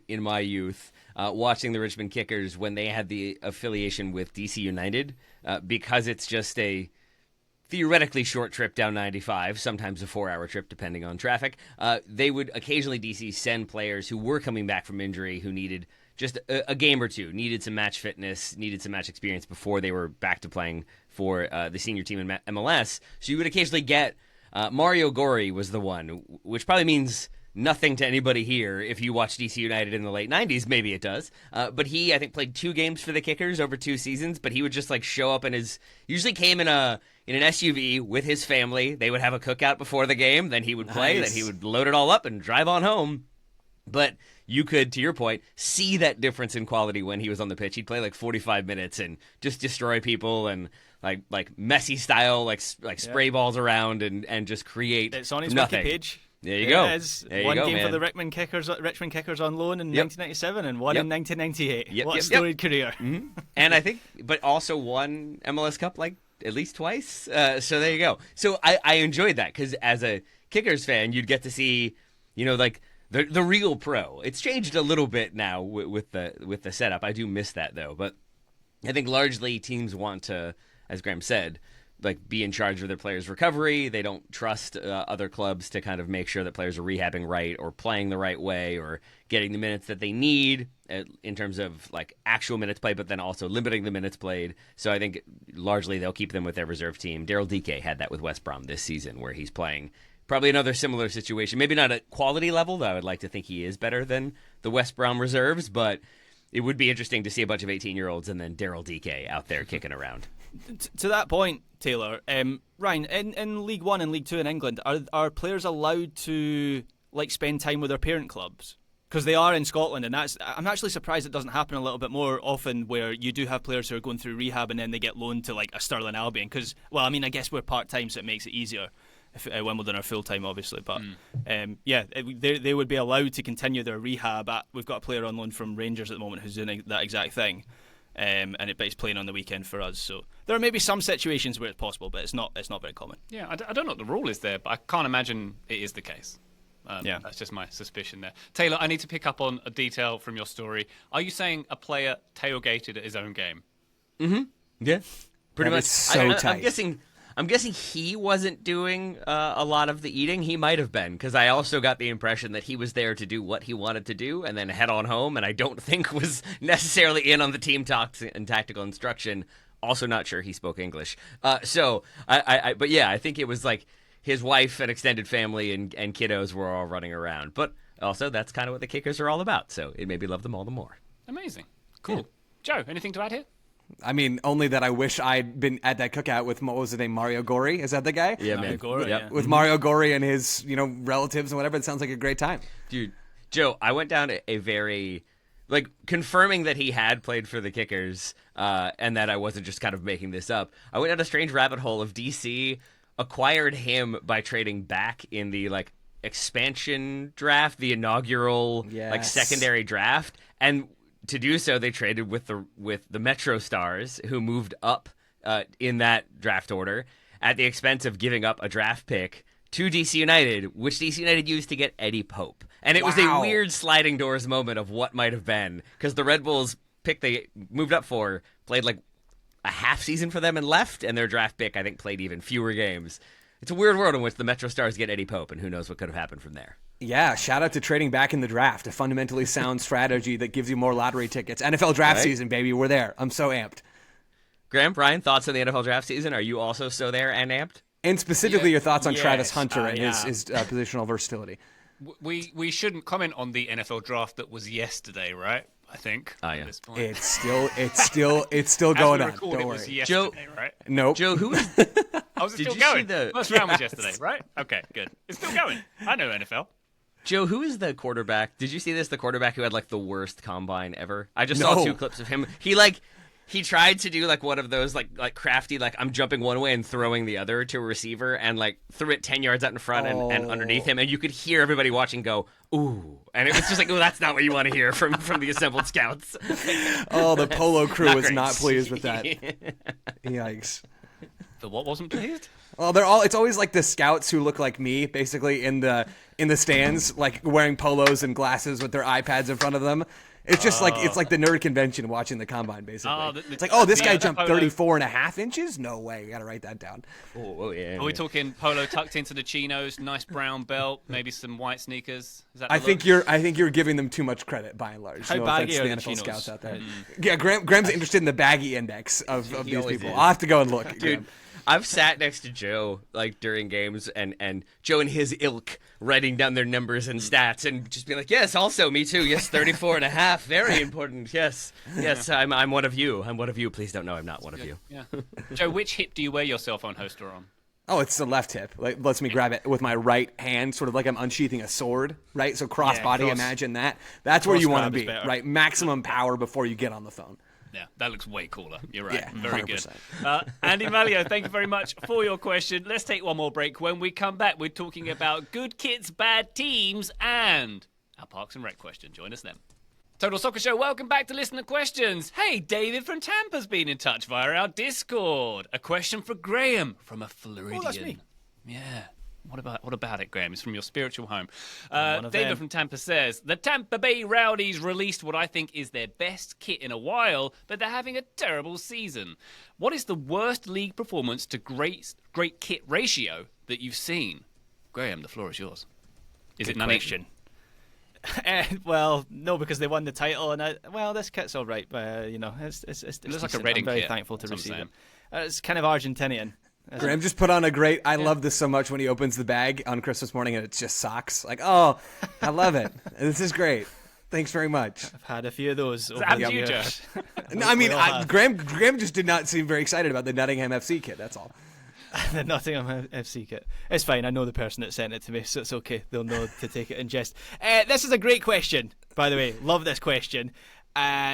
in my youth, watching the Richmond Kickers when they had the affiliation with DC United, because it's just a theoretically short trip down 95, sometimes a 4-hour trip depending on traffic. They would occasionally, DC, send players who were coming back from injury who needed just a game or two, needed some match fitness, needed some match experience before they were back to playing for the senior team in MLS. So you would occasionally get Mario Gory was the one, which probably means nothing to anybody here. If you watch DC United in the late 90s, maybe it does. But he, I think, played 2 games for the Kickers over 2 seasons, but he would just show up usually came in an SUV with his family. They would have a cookout before the game, then he would play, then he would load it all up and drive on home. But you could, to your point, see that difference in quality when he was on the pitch. He'd play 45 minutes and just destroy people and like Messi style, spray balls around and just create It's on his nothing. wiki page. There you go. It is. There you One go, game man. for the Richmond Kickers on loan in 1997 and one in 1998. What a storied career. Mm-hmm. And I think, but also won MLS Cup at least twice. So there you go. So I enjoyed that because as a Kickers fan, you'd get to see, the real pro. It's changed a little bit now with the setup. I do miss that though, but I think largely teams want to, as Graham said, be in charge of their players' recovery. They don't trust other clubs to kind of make sure that players are rehabbing right or playing the right way or getting the minutes that they need in terms of actual minutes played, but then also limiting the minutes played. So I think largely they'll keep them with their reserve team. Daryl Dike had that with West Brom this season, where he's playing probably another similar situation. Maybe not at quality level, though I would like to think he is better than the West Brom reserves, but it would be interesting to see a bunch of 18-year-olds and then Daryl Dike out there kicking around. To that point, Taylor, Ryan, in League One and League Two in England, are players allowed to spend time with their parent clubs? Because they are in Scotland, and I'm actually surprised it doesn't happen a little bit more often, where you do have players who are going through rehab and then they get loaned to a Stirling Albion. Because, I guess we're part-time, so it makes it easier. If Wimbledon are full-time, obviously, but they would be allowed to continue their rehab. We've got a player on loan from Rangers at the moment who's doing that exact thing. But he's playing on the weekend for us. So there are maybe some situations where it's possible, but it's not very common. Yeah, I don't know what the rule is there, but I can't imagine it is the case. That's just my suspicion there. Taylor, I need to pick up on a detail from your story. Are you saying a player tailgated at his own game? Mm-hmm. Yeah, pretty much. Tight. I'm guessing he wasn't doing a lot of the eating. He might have been, because I also got the impression that he was there to do what he wanted to do and then head on home, and I don't think was necessarily in on the team talks and tactical instruction. Also not sure he spoke English. But yeah, I think it was his wife and extended family and kiddos were all running around. But Also, that's kind of what the kickers are all about, so it made me love them all the more. Amazing. Cool. Joe, anything to add here? I mean, only that I wish I'd been at that cookout with, what was his name, Mario Gory? Is that the guy? Yeah, man. Gory, Yep. yeah. With Mario Gory and his, relatives and whatever. It sounds like a great time. Dude, Joe, I went down a very, confirming that he had played for the Kickers and that I wasn't just kind of making this up. I went down a strange rabbit hole of DC acquired him by trading back in the, expansion draft, the inaugural, Yes. secondary draft. And to do so, they traded with the Metro Stars, who moved up in that draft order at the expense of giving up a draft pick to DC United, which DC United used to get Eddie Pope. And it was a Wow. weird sliding doors moment of what might have been, because the Red Bulls pick they moved up for played a half season for them and left, and their draft pick, I think, played even fewer games. It's a weird world in which the Metro Stars get Eddie Pope, and who knows what could have happened from there. Yeah, shout out to trading back in the draft, a fundamentally sound strategy that gives you more lottery tickets. NFL draft season, baby, we're there. I'm so amped. Graham, Brian, thoughts on the NFL draft season? Are you also so there and amped? And specifically, your thoughts on Travis Yes, Hunter and yeah. his positional versatility. We shouldn't comment on the NFL draft that was yesterday, right? I think. Oh, yeah. At this point. It's still As going we on. record, Don't it was worry. yesterday, right? Nope. Joe, who is Oh, is it Did still you see going? the- First round was yesterday, right? Okay, good. It's still going. I know NFL. Joe? Who is the quarterback? Did you see this? The quarterback who had the worst combine ever. I just No. saw 2 clips of him. He tried to do one of those crafty I'm jumping one way and throwing the other to a receiver, and threw it 10 yards out in front and underneath him, and you could hear everybody watching go ooh, and it was just oh, that's not what you want to hear from the assembled scouts. Oh, the Polo crew Not was great. not pleased with that. Yikes. The what wasn't pleased? Well, it's always the scouts who look like me, basically in the stands, wearing polos and glasses with their iPads in front of them. It's just it's like the nerd convention watching the combine, basically. Oh, It's this the guy other jumped polo- 34 and a half inches? No way. You got to write that down. Oh yeah. Are we talking polo tucked into the chinos, nice brown belt, maybe some white sneakers? Is that the I think look? you're giving them too much credit by and large. How no baggy offense to are the the NFL chinos? scouts out there. Yeah, Graham's interested in the baggy index of these always people. is. I'll have to go and look. Dude, Graham. I've sat next to Joe during games and Joe and his ilk writing down their numbers and stats and just being yes, also me too. Yes, 34 and a half, very important. Yes, I'm one of you. I'm one of you. Please don't know I'm not one of you. Yeah. Joe, which hip do you wear your cell phone holster on? Oh, it's the left hip. Lets me grab it with my right hand, sort of like I'm unsheathing a sword, right? So crossbody, cross- imagine that. That's where you want to grab is be, better. right? Maximum power before you get on the phone. Yeah, that looks way cooler. You're right. Yeah, Very 100%. good. Andy Malio, thank you very much for your question. Let's take one more break. When we come back, we're talking about good kits, bad teams, and our Parks and Rec question. Join us then. Total Soccer Show, welcome back to Listener Questions. Hey, David from Tampa's been in touch via our Discord. A question for Graham from a Floridian. that's me. Yeah. What about it, Graham? It's from your spiritual home. one of David them. from Tampa says, the Tampa Bay Rowdies released what I think is their best kit in a while, but they're having a terrible season. What is the worst league performance to great kit ratio that you've seen? Graham, the floor is yours. Is it none question. Well, no, because they won the title, and this kit's all right, but it's looks like a decent. Reading I'm very kit, thankful to that's what receive I'm it. It's kind of Argentinian. Graham just put on a great. I love this so much when he opens the bag on Christmas morning and it's just socks. Oh, I love it. This is great. Thanks very much. I've had a few of those. Over happened the to you, years. No, I mean, all have. Graham just did not seem very excited about the Nottingham FC kit. That's all. The Nottingham FC kit. It's fine. I know the person that sent it to me, so it's okay. They'll know to take it in jest. This is a great question, by the way. Love this question.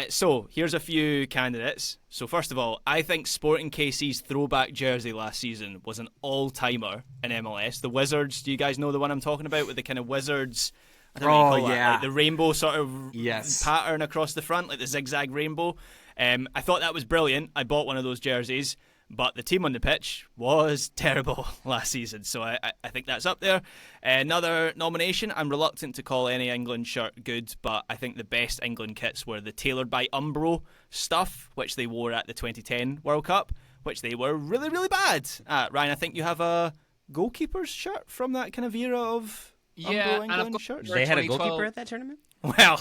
So here's a few candidates. So first of all, I think Sporting KC's throwback jersey last season was an all-timer in MLS. The Wizards. Do you guys know the one I'm talking about with the kind of Wizards? I don't know what you call that, yeah. like the rainbow sort of Yes. pattern across the front, like the zigzag rainbow. I thought that was brilliant. I bought one of those jerseys. But the team on the pitch was terrible last season, so I think that's up there. Another nomination, I'm reluctant to call any England shirt good, but I think the best England kits were the tailored by Umbro stuff, which they wore at the 2010 World Cup, which they were really, really bad at. Ryan, I think you have a goalkeeper's shirt from that kind of era of Yeah, Umbro and I've England got- shirts? They had a 2012. goalkeeper at that tournament? Well,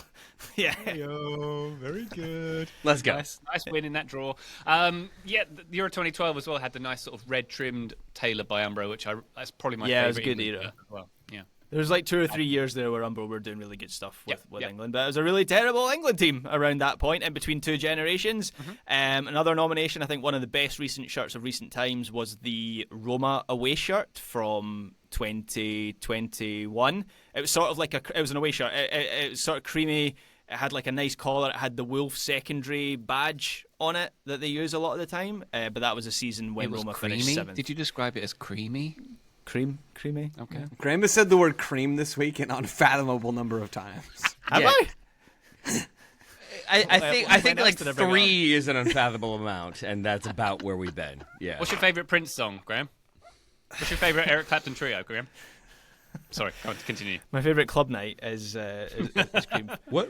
yeah. Very good. Let's go. Nice win in that draw. The Euro 2012 as well had the nice sort of red trimmed Taylor by Umbro, which that's probably my Yeah, it was favourite a good England era. shirt as well. Yeah. There was like 2 or 3 years there where Umbro were doing really good stuff with Yep. England, but it was a really terrible England team around that point in between two generations. Another nomination, I think one of the best recent shirts of recent times was the Roma away shirt from 2021. It was sort of like it was an away shirt. It was sort of creamy. It had like a nice collar. It had the Wolf secondary badge on it that they use a lot of the time. But that was a season when It was Roma creamy. finished 7th. Did you describe it as creamy? Creamy? Okay. Graham has said the word cream this week an unfathomable number of times. Have Yeah. I? I think else like did I bring 3 is an unfathomable amount, and that's about where we've been. Yeah. What's your favourite Prince song, Graham? What's your favourite Eric Clapton trio, Graham? Sorry, go on, continue. My favourite club night is Cream. What?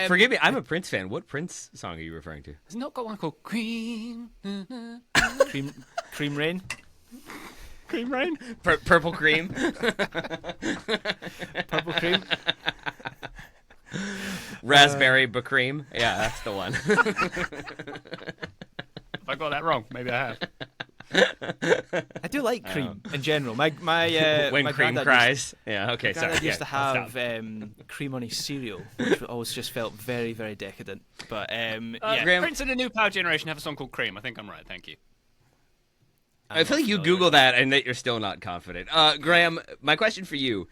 Forgive me, I'm a Prince fan. What Prince song are you referring to? Has it not got one called Cream? Cream Rain. Cream Rain? Purple Cream. Purple Cream. Raspberry Bacream. Yeah, that's the one. If I got that wrong, maybe I have. I do like cream in general. My when my cream granddad cries. Yeah, okay, Used, sorry. granddad used to I'll have stop. cream on his cereal, which always just felt very, very decadent. But yeah, Graham- Prince and the New Power Generation have a song called Cream. I think I'm right, thank you. I feel like you Google that and that you're still not confident. Graham, my question for you: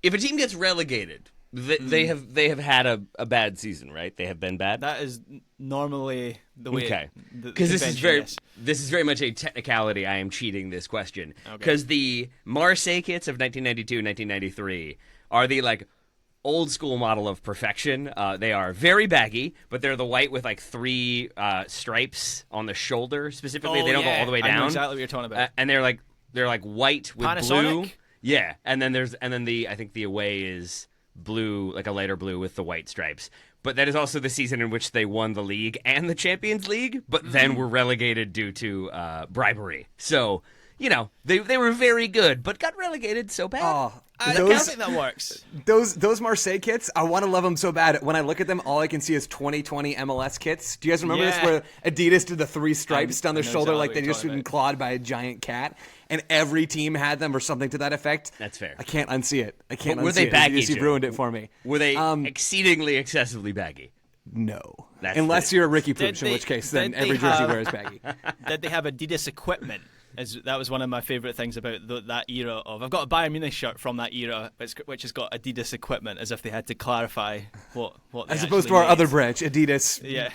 if a team gets relegated, they have had a bad season, right? They have been bad. that is normally the way. Okay, the because this convention, is very much a technicality. I am cheating this question Okay. because the Marseille kits of 1992 and 1993 are the like old school model of perfection. They are very baggy, but they're the white with like 3 stripes on the shoulder specifically. Oh, they don't yeah. go all the way I know down. exactly what you're talking about. And they're like white with blue. Panasonic? Yeah, and then I think the away is blue, like a lighter blue with the white stripes. But that is also the season in which they won the league and the Champions League, but then were relegated due to bribery. So, you know, they were very good, but got relegated so bad. Oh, I don't think that works. those Marseille kits, I want to love them so bad. When I look at them, all I can see is 2020 MLS kits. Do you guys remember this, Yeah. where Adidas did the 3 stripes down their I know shoulder exactly like what they you're just talking been about. clawed by a giant cat? And every team had them or something to that effect. That's fair. I can't unsee it. I can't But were unsee they it. baggy, Adidas, you've Joe? ruined it for me. Were they exceedingly excessively baggy? No. That's Unless the- you're a Ricky Did Pooch, in they- which case then did every they jersey have- wears baggy. Did they have Adidas equipment? That was one of my favourite things about that era of. I've got a Bayern Munich shirt from that era, which has got Adidas equipment, as if they had to clarify what they As opposed to actually our other made. branch, Adidas Yeah.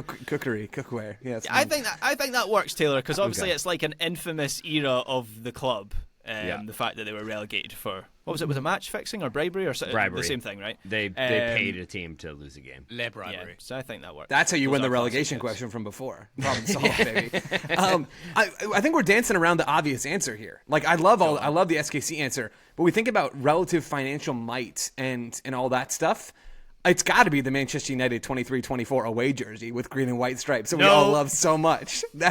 cookware. Yeah, it's I fine. think that works, Taylor, because obviously Okay. it's like an infamous era of the club. Yeah. The fact that they were relegated for what was it? Was it match fixing or bribery or Bribery. the same thing, right? They paid a team to lose a game. Le Yeah, bribery. so I think that works. That's how you Those win the are relegation classic question from before. Problem solved, baby. I think we're dancing around the obvious answer here. Like I love the SKC answer, but we think about relative financial might and all that stuff. It's got to be the Manchester United 23-24 away jersey with green and white stripes that we all love so much. They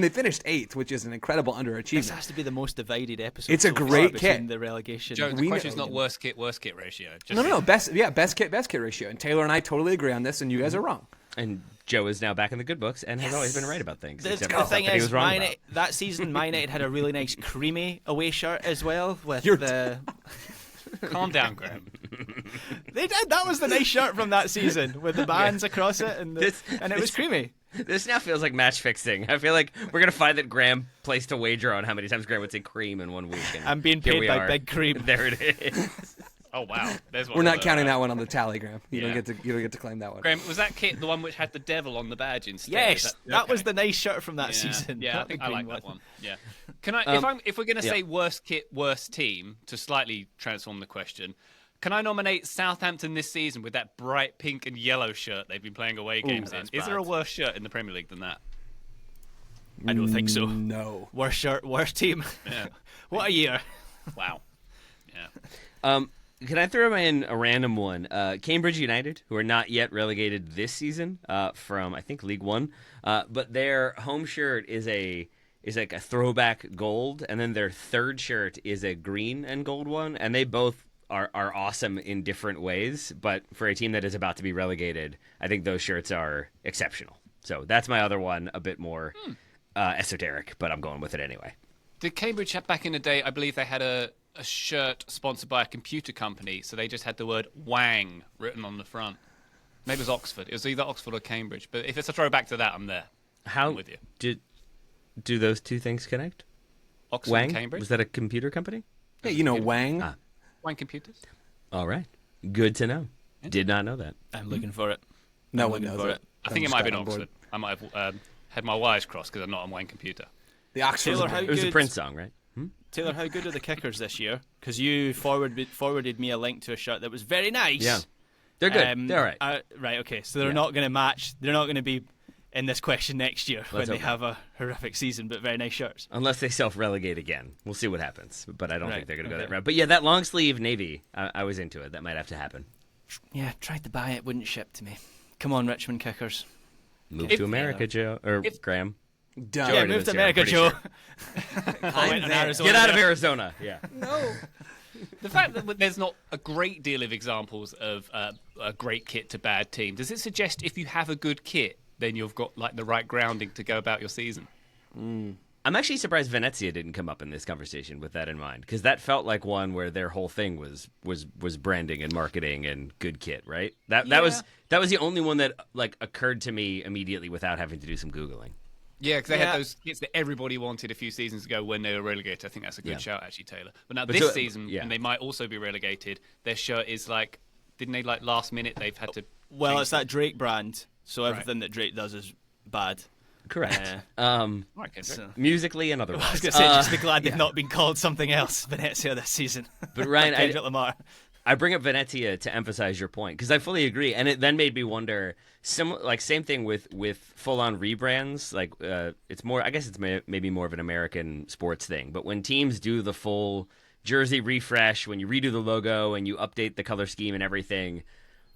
finished 8th, which is an incredible This underachievement. has to be the most divided episode. It's a so far great between kit. The relegation. Joe, the We question's know- not worst kit ratio. Just No. Best kit ratio. And Taylor and I totally agree on this, and you guys are wrong. And Joe is now back in the good books and has always been right about things. The except the for thing stuff that he is, was wrong about. that season, Man United had a really nice creamy away shirt as well. With You're- the Calm down, Graham. they did. That was the nice shirt from that season with the bands across it, and and it was creamy. This now feels like match fixing. I feel like we're gonna find that Graham placed a wager on how many times Graham would say cream in 1 week. And I'm being here paid we by are. Big Cream. There it is. Oh wow, there's one. We're not of counting those. that one on the tally, Graham. You Yeah. don't get to claim that one. Graham, was that kit the one which had the devil on the badge instead? Yes, Is that was okay. the nice shirt from that Yeah. season. Yeah, I not the think I green like that one. Yeah. Can I? If we're gonna say worst kit, worst team, to slightly transform the question, can I nominate Southampton this season with that bright pink and yellow shirt they've been playing away games in? that's Is there a bad. worse shirt in the Premier League than that? I don't think so. No. Worst shirt, worst team. Yeah. What a year. Wow. Yeah. Can I throw in a random one? Cambridge United, who are not yet relegated this season from I think League One, but their home shirt is like a throwback gold, and then their third shirt is a green and gold one, and they both are awesome in different ways. But for a team that is about to be relegated, I think those shirts are exceptional. So that's my other one, a bit more esoteric, but I'm going with it anyway. Did Cambridge have back in the day? I believe they had a a shirt sponsored by a computer company, so they just had the word Wang written on the front. Maybe it was Oxford. It was either Oxford or Cambridge. But if it's a throwback to that, I'm there. How I'm with you. Do those two things connect? Oxford Wang? and Cambridge? Was that a computer company? Yeah, Wang. Wang Computers? All right. Good to know. Did not know that. I'm looking for it. No I'm one looking knows for it. I think it might have been Oxford. I might have had my wires crossed because I'm not on Wang Computer. The Oxford. Taylor, how It was a good- Prince song, right? Taylor, how good are the kickers this year? Because you forwarded me a link to a shirt that was very nice. Yeah. They're good. They're all right. Right, okay. So they're not going to match. They're not going to be in this question next year when they hope have a horrific season, but very nice shirts. Unless they self-relegate again. We'll see what happens. But I don't Right, think they're going to go okay. that route. But yeah, that long sleeve navy, I was into it. That might have to happen. Yeah, tried to buy it, wouldn't ship to me. Come on, Richmond kickers. Move to America, Joe. Or Graham. Done. Yeah, already move to lives here, I'm America, pretty Joe. sure. Went in there. Arizona Get out of there. Arizona. Yeah. The fact that there's not a great deal of examples of a great kit to bad team, does it suggest if you have a good kit, then you've got like the right grounding to go about your season? I'm actually surprised Venezia didn't come up in this conversation with that in mind, because that felt like one where their whole thing was branding and marketing and good kit, right? That was the only one that like occurred to me immediately without having to do some googling. Yeah, because they Yeah. had those kits that everybody wanted a few seasons ago when they were relegated. I think that's a good Yeah. shout, actually, Taylor. But now But this so- season, yeah. and they might also be relegated, their shirt is like, didn't they like last minute they've had to... Well, change it's that Drake brand, so everything that Drake does is bad. Correct. Right, Kendrick. So- Musically and I was otherwise. going to say, just be glad they've not been called something else, Venezia, this season. But Ryan, Kendrick Lamar. I bring up Venezia to emphasize your point because I fully agree, and it then made me wonder. Same thing with full-on rebrands. Like it's more. I guess it's maybe more of an American sports thing. But when teams do the full jersey refresh, when you redo the logo and you update the color scheme and everything,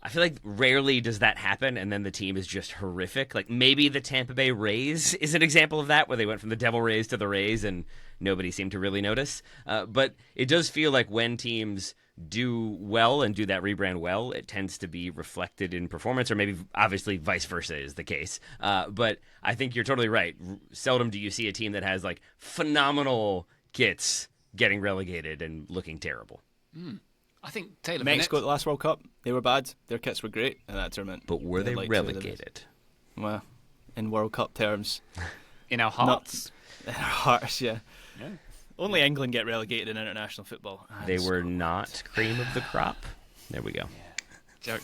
I feel like rarely does that happen, and then the team is just horrific. Like maybe the Tampa Bay Rays is an example of that, where they went from the Devil Rays to the Rays, and nobody seemed to really notice. But it does feel like when teams do well and do that rebrand well, it tends to be reflected in performance, or maybe obviously vice versa is the case. But I think you're totally right. Seldom do you see a team that has like phenomenal kits getting relegated and looking terrible. I think Taylor... Mexico at the last World Cup, they were bad. Their kits were great in that tournament. But were they I'd like to say relegated? Well, in World Cup terms. In our hearts. In our hearts, yeah. Yeah. Only England get relegated in international football. They were not cream of the crop. There we go.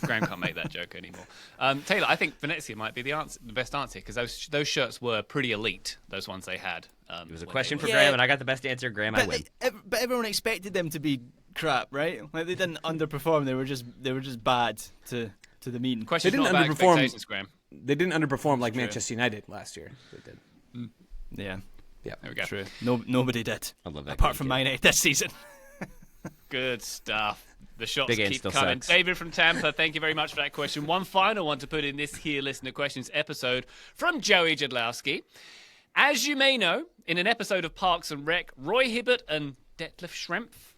Graham can't make that joke anymore. Taylor, I think Venezia might be the best answer, because those shirts were pretty elite, those ones they had. It was a question for Yeah. Graham, and I got the best answer. Graham, I But, win. but everyone expected them to be crap, right? Like they didn't underperform. They were just bad to the mean. Question's They didn't not about underperform. expectations, Graham. They didn't underperform like True. Manchester United last year. They did. Yeah, Yeah. There we go. true. Nobody did. I love that. Apart kid. from Man United this season. Good stuff. The shots Big Ant keep still coming. sucks. David from Tampa, thank you very much for that question. One final one to put in this here Listener Questions episode from Joey Jadlowski. As you may know, in an episode of Parks and Rec, Roy Hibbert and Detlef Schrempf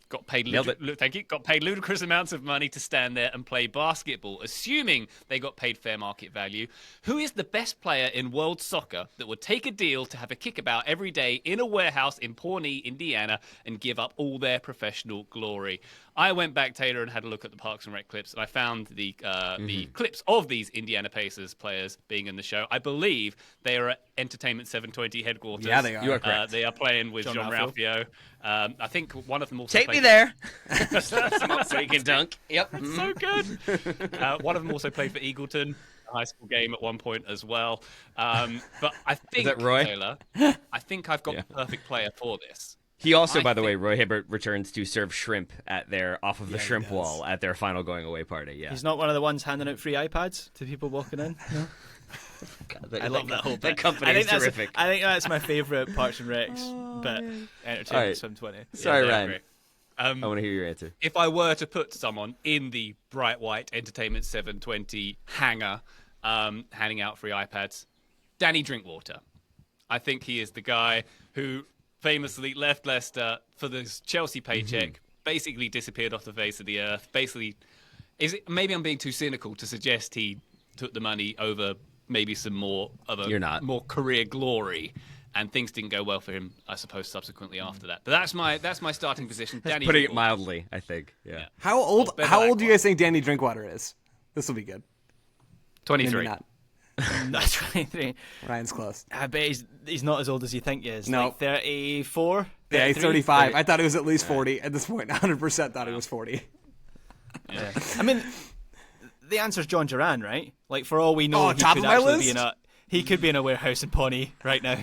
got paid Nailed it. thank you, got paid ludicrous amounts of money to stand there and play basketball, assuming they got paid fair market value. Who is the best player in world soccer that would take a deal to have a kickabout every day in a warehouse in Pawnee, Indiana, and give up all their professional glory? I went back, Taylor, and had a look at the Parks and Rec clips, and I found the clips of these Indiana Pacers players being in the show. I believe they are at Entertainment 720 headquarters. Yeah, they are. You are correct. They are playing with John John Ralphio. I think one of them also Take me played there. So you can dunk. Yep. so good. One of them also played for Eagleton, a high school game at one point as well. But I think, that Roy? Taylor, I think I've got the perfect player for this. He also, I by the way, think- Roy Hibbert returns to serve shrimp at off of the Yeah, he shrimp does. wall at their final going away party. Yeah. He's not one of the ones handing out free iPads to people walking in. No? I love that whole That bit. company I think is terrific. I think that's my favourite Parks and Recs bit. Entertainment All right. 720. Sorry, they're Ryan. great. I want to hear your answer. If I were to put someone in the bright white Entertainment 720 hangar, handing out free iPads, Danny Drinkwater. I think he is the guy who famously left Leicester for this Chelsea paycheck, basically disappeared off the face of the earth. Basically, maybe I'm being too cynical to suggest he took the money over maybe some more of a You're not. more career glory, and things didn't go well for him, I suppose, subsequently after that. But that's my starting position. Danny Putting it Drinkwater. mildly, I think. Yeah. How old better How that old do you one. guys think Danny Drinkwater is? This will be good. 23. Maybe not. That's 23. Ryan's close. I bet he's not as old as you think he is. No. Like 34? Yeah, he's 33? 35. I thought he was at least 40 at this point. 100% thought he was 40. Yeah. I mean, the answer's John Duran, right? Like, for all we know, Oh, he top could of my actually list? he could be in a warehouse in Pawnee right now.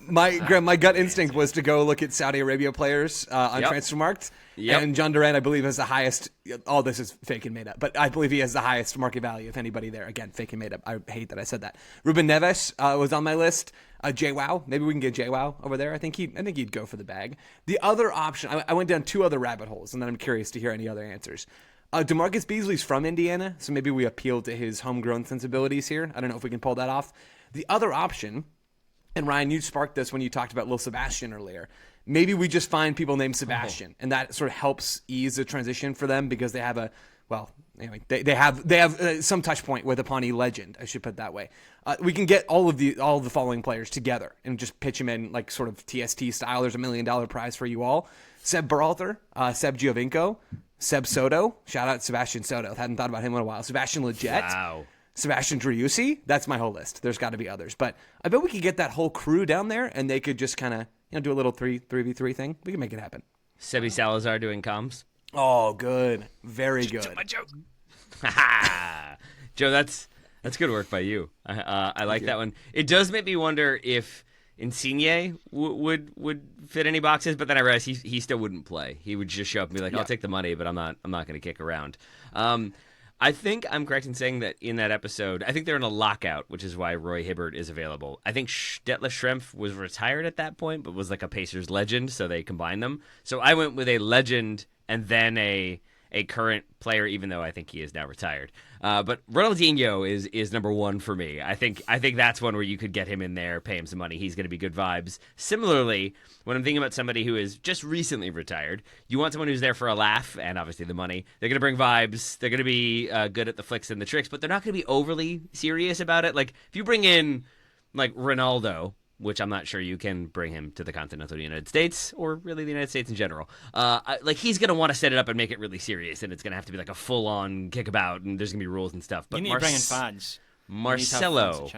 My gut instinct was to go look at Saudi Arabia players on Yep. Transfermarkt. Yep. And John Duran, I believe, has the highest. All this is fake and made up, but I believe he has the highest market value of anybody there. Again, fake and made up. I hate that I said that. Ruben Neves was on my list. JWoww, maybe we can get JWoww over there. I think he'd go for the bag. The other option, I went down 2 other rabbit holes, and then I'm curious to hear any other answers. DeMarcus Beasley's from Indiana, so maybe we appeal to his homegrown sensibilities here. I don't know if we can pull that off. The other option. And Ryan, you sparked this when you talked about Lil Sebastian earlier. Maybe we just find people named Sebastian, and that sort of helps ease the transition for them because they have they have some touch point with a Pawnee legend. I should put it that way. We can get all of the following players together and just pitch them in like sort of TST style. There's $1 million prize for you all. Seb Berhalter, Seb Giovinco, Seb Soto. Shout out Sebastian Soto. Hadn't thought about him in a while. Sebastian Lletget. Wow. Sebastian Driussi, that's my whole list. There's got to be others, but I bet we could get that whole crew down there, and they could just kind of do a little 3v3 thing. We can make it happen. Sebi Salazar doing comms. Oh, good, very good. My joke. Joe, that's good work by you. I like that one. It does make me wonder if Insigne would fit any boxes, but then I realized he still wouldn't play. He would just show up and be like, "I'll take the money, but I'm not going to kick around." I think I'm correct in saying that in that episode, I think they're in a lockout, which is why Roy Hibbert is available. I think Detlef Schrempf was retired at that point, but was like a Pacers legend, so they combined them. So I went with a legend and then a current player, even though I think he is now retired. But Ronaldinho is number one for me. I think that's one where you could get him in there, pay him some money. He's going to be good vibes. Similarly, when I'm thinking about somebody who is just recently retired, you want someone who's there for a laugh and obviously the money. They're going to bring vibes. They're going to be good at the flicks and the tricks, but they're not going to be overly serious about it. Like if you bring in like Ronaldo, which I'm not sure you can bring him to the continental United States or really the United States in general. Like he's going to want to set it up and make it really serious, and it's going to have to be like a full-on kickabout, and there's going to be rules and stuff. But You need to bring in fans. Marcelo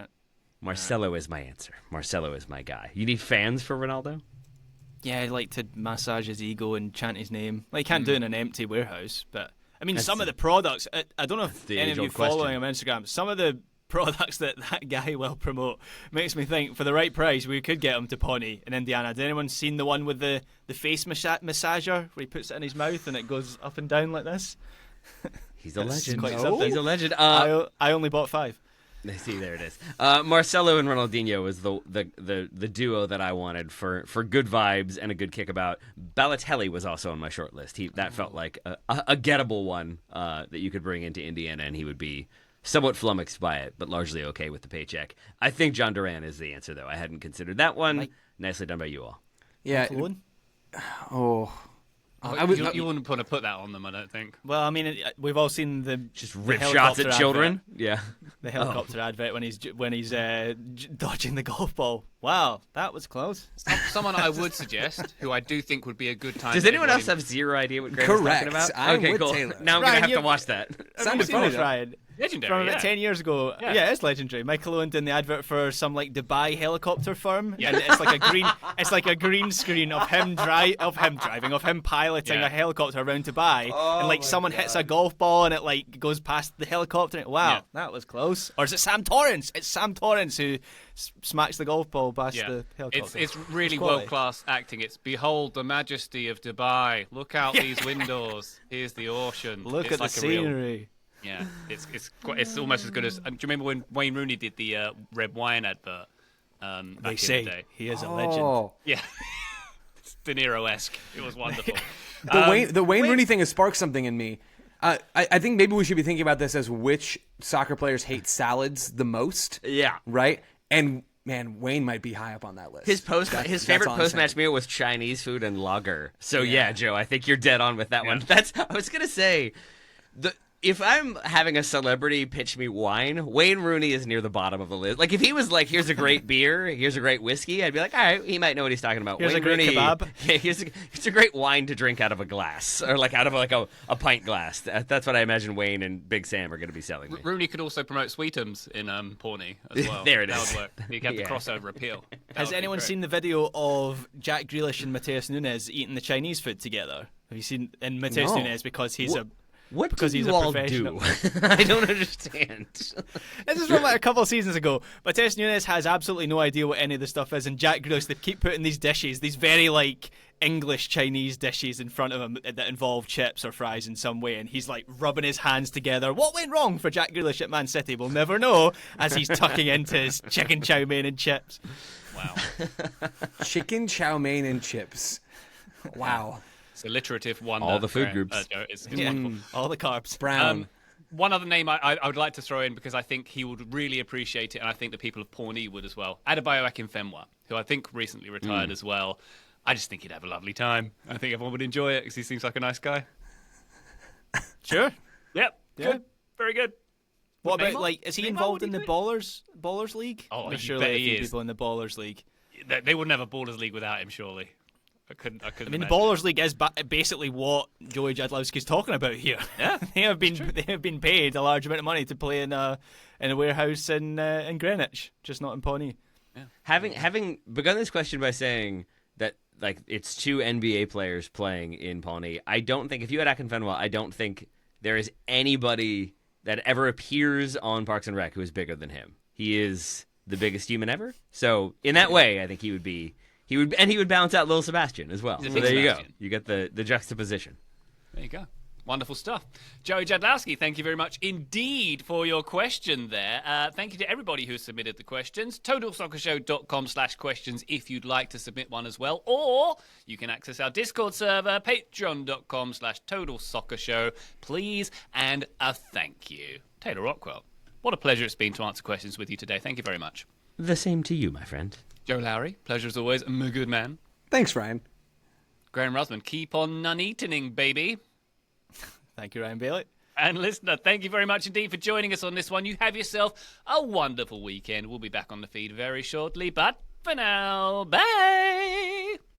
is my answer. Marcelo is my guy. You need fans for Ronaldo? Yeah, I like to massage his ego and chant his name. Like, you can't do it in an empty warehouse, but I mean, some of the products. I don't know if the any of you age-old question. following him on Instagram. Some of the products that guy will promote makes me think for the right price we could get him to Pawnee in Indiana. Has anyone seen the one with the face massager where he puts it in his mouth and it goes up and down like this? He's a It's legend. quite No. something. He's a legend. I only bought 5. See, there it is. Marcelo and Ronaldinho was the duo that I wanted for good vibes and a good kickabout. Balotelli was also on my short list. That felt like a gettable one that you could bring into Indiana, and he would be somewhat flummoxed by it, but largely okay with the paycheck. I think John Duran is the answer, though. I hadn't considered that one. Nicely done by you all. Yeah. Cologne? You wouldn't want to put that on them, I don't think. Well, I mean, we've all seen the Just the rip shots helicopter at children. advert. Yeah. The helicopter advert when he's dodging the golf ball. Wow, that was close. Someone I would suggest, who I do think would be a good time. Does to anyone get else have zero idea what Graham is Correct. talking about? I'm okay, with cool. Taylor. Now I'm going Ryan, to have you- to watch that. Sounded Seen funny, this, though. Ryan? Legendary, From yeah. about 10 years ago. Yeah. It's legendary. Michael Owen doing the advert for some like Dubai helicopter firm. Yeah. And it's like a green screen of him piloting Yeah. a helicopter around Dubai. And like someone hits a golf ball and it like goes past the helicopter. And, wow, Yeah. that was close. Or is it Sam Torrance? It's Sam Torrance who smacks the golf ball past the helicopter. It's really quality. world-class acting. It's behold the majesty of Dubai. Look out these windows. Here's the ocean. Look It's at like the a real- scenery. Yeah, it's almost as good as. Do you remember when Wayne Rooney did the red wine advert? Back They in say the day. he is a legend. Oh. Yeah, it's De Niro-esque. It was wonderful. The Wayne Rooney thing has sparked something in me. I think maybe we should be thinking about this as which soccer players hate salads the most. Yeah. Right? And man, Wayne might be high up on that list. His That's favorite all I'm post-match saying. meal was Chinese food and lager. So yeah, Joe, I think you're dead on with that one. I was gonna say, If I'm having a celebrity pitch me wine, Wayne Rooney is near the bottom of the list. Like, if he was like, here's a great beer, here's a great whiskey, I'd be like, all right, he might know what he's talking about. Here's Wayne a great Rooney, kebab. Yeah, here's a great wine to drink out of a glass, or like out of like a pint glass. That's what I imagine Wayne and Big Sam are going to be selling me. Rooney could also promote Sweetums in Pawnee as well. There it That is. would work. You could have Yeah. the crossover appeal. That Has would be anyone great. seen the video of Jack Grealish and Mateus Nunes eating the Chinese food together? Have you seen? And Mateus No. Nunes because he's What because do he's you a all professional. do? I don't understand. This is from like a couple of seasons ago. Mateus Nunes has absolutely no idea what any of the stuff is, and Jack Grealish, they keep putting these dishes, these very like English Chinese dishes in front of him that involve chips or fries in some way, and he's like rubbing his hands together. What went wrong for Jack Grealish at Man City? We'll never know, as he's tucking into his chicken chow mein and chips. Wow. Chicken chow mein and chips. Wow. It's alliterative one. All the food groups. It's wonderful. All the carbs. Brown. One other name I would like to throw in because I think he would really appreciate it, and I think the people of Pawnee would as well. Adebayo Akinfenwa, who I think recently retired as well. I just think he'd have a lovely time. I think everyone would enjoy it because he seems like a nice guy. Sure. Yep. Yeah. Good. Very good. What Neymar? about like? Is he Neymar, involved would in he the do it? Ballers League? Oh, There's you surely bet a he few is. people in the Ballers League. They would never Ballers League without him, surely. I couldn't I mean, the imagine. Ballers League is basically what Joey Jadlowski's talking about here. Yeah, they have been paid a large amount of money to play in a warehouse in Greenwich, just not in Pawnee. Having begun this question by saying that like it's two NBA players playing in Pawnee, I don't think if you had Akinfenwa, I don't think there is anybody that ever appears on Parks and Rec who is bigger than him. He is the biggest human ever. So in that way, I think he would balance out Lil Sebastian as well. He's a So big there you go. Sebastian. You get the juxtaposition. There you go. Wonderful stuff. Joey Jadlowski, thank you very much indeed for your question there. Thank you to everybody who submitted the questions. TotalSoccerShow.com/questions if you'd like to submit one as well. Or you can access our Discord server, Patreon.com/TotalSoccerShow. Please and a thank you. Taylor Rockwell, what a pleasure it's been to answer questions with you today. Thank you very much. The same to you, my friend. Joe Lowry, pleasure as always. My good man. Thanks, Ryan. Graham Rusman, keep on none-eating, baby. Thank you, Ryan Bailey. And listener, thank you very much indeed for joining us on this one. You have yourself a wonderful weekend. We'll be back on the feed very shortly, but for now, bye!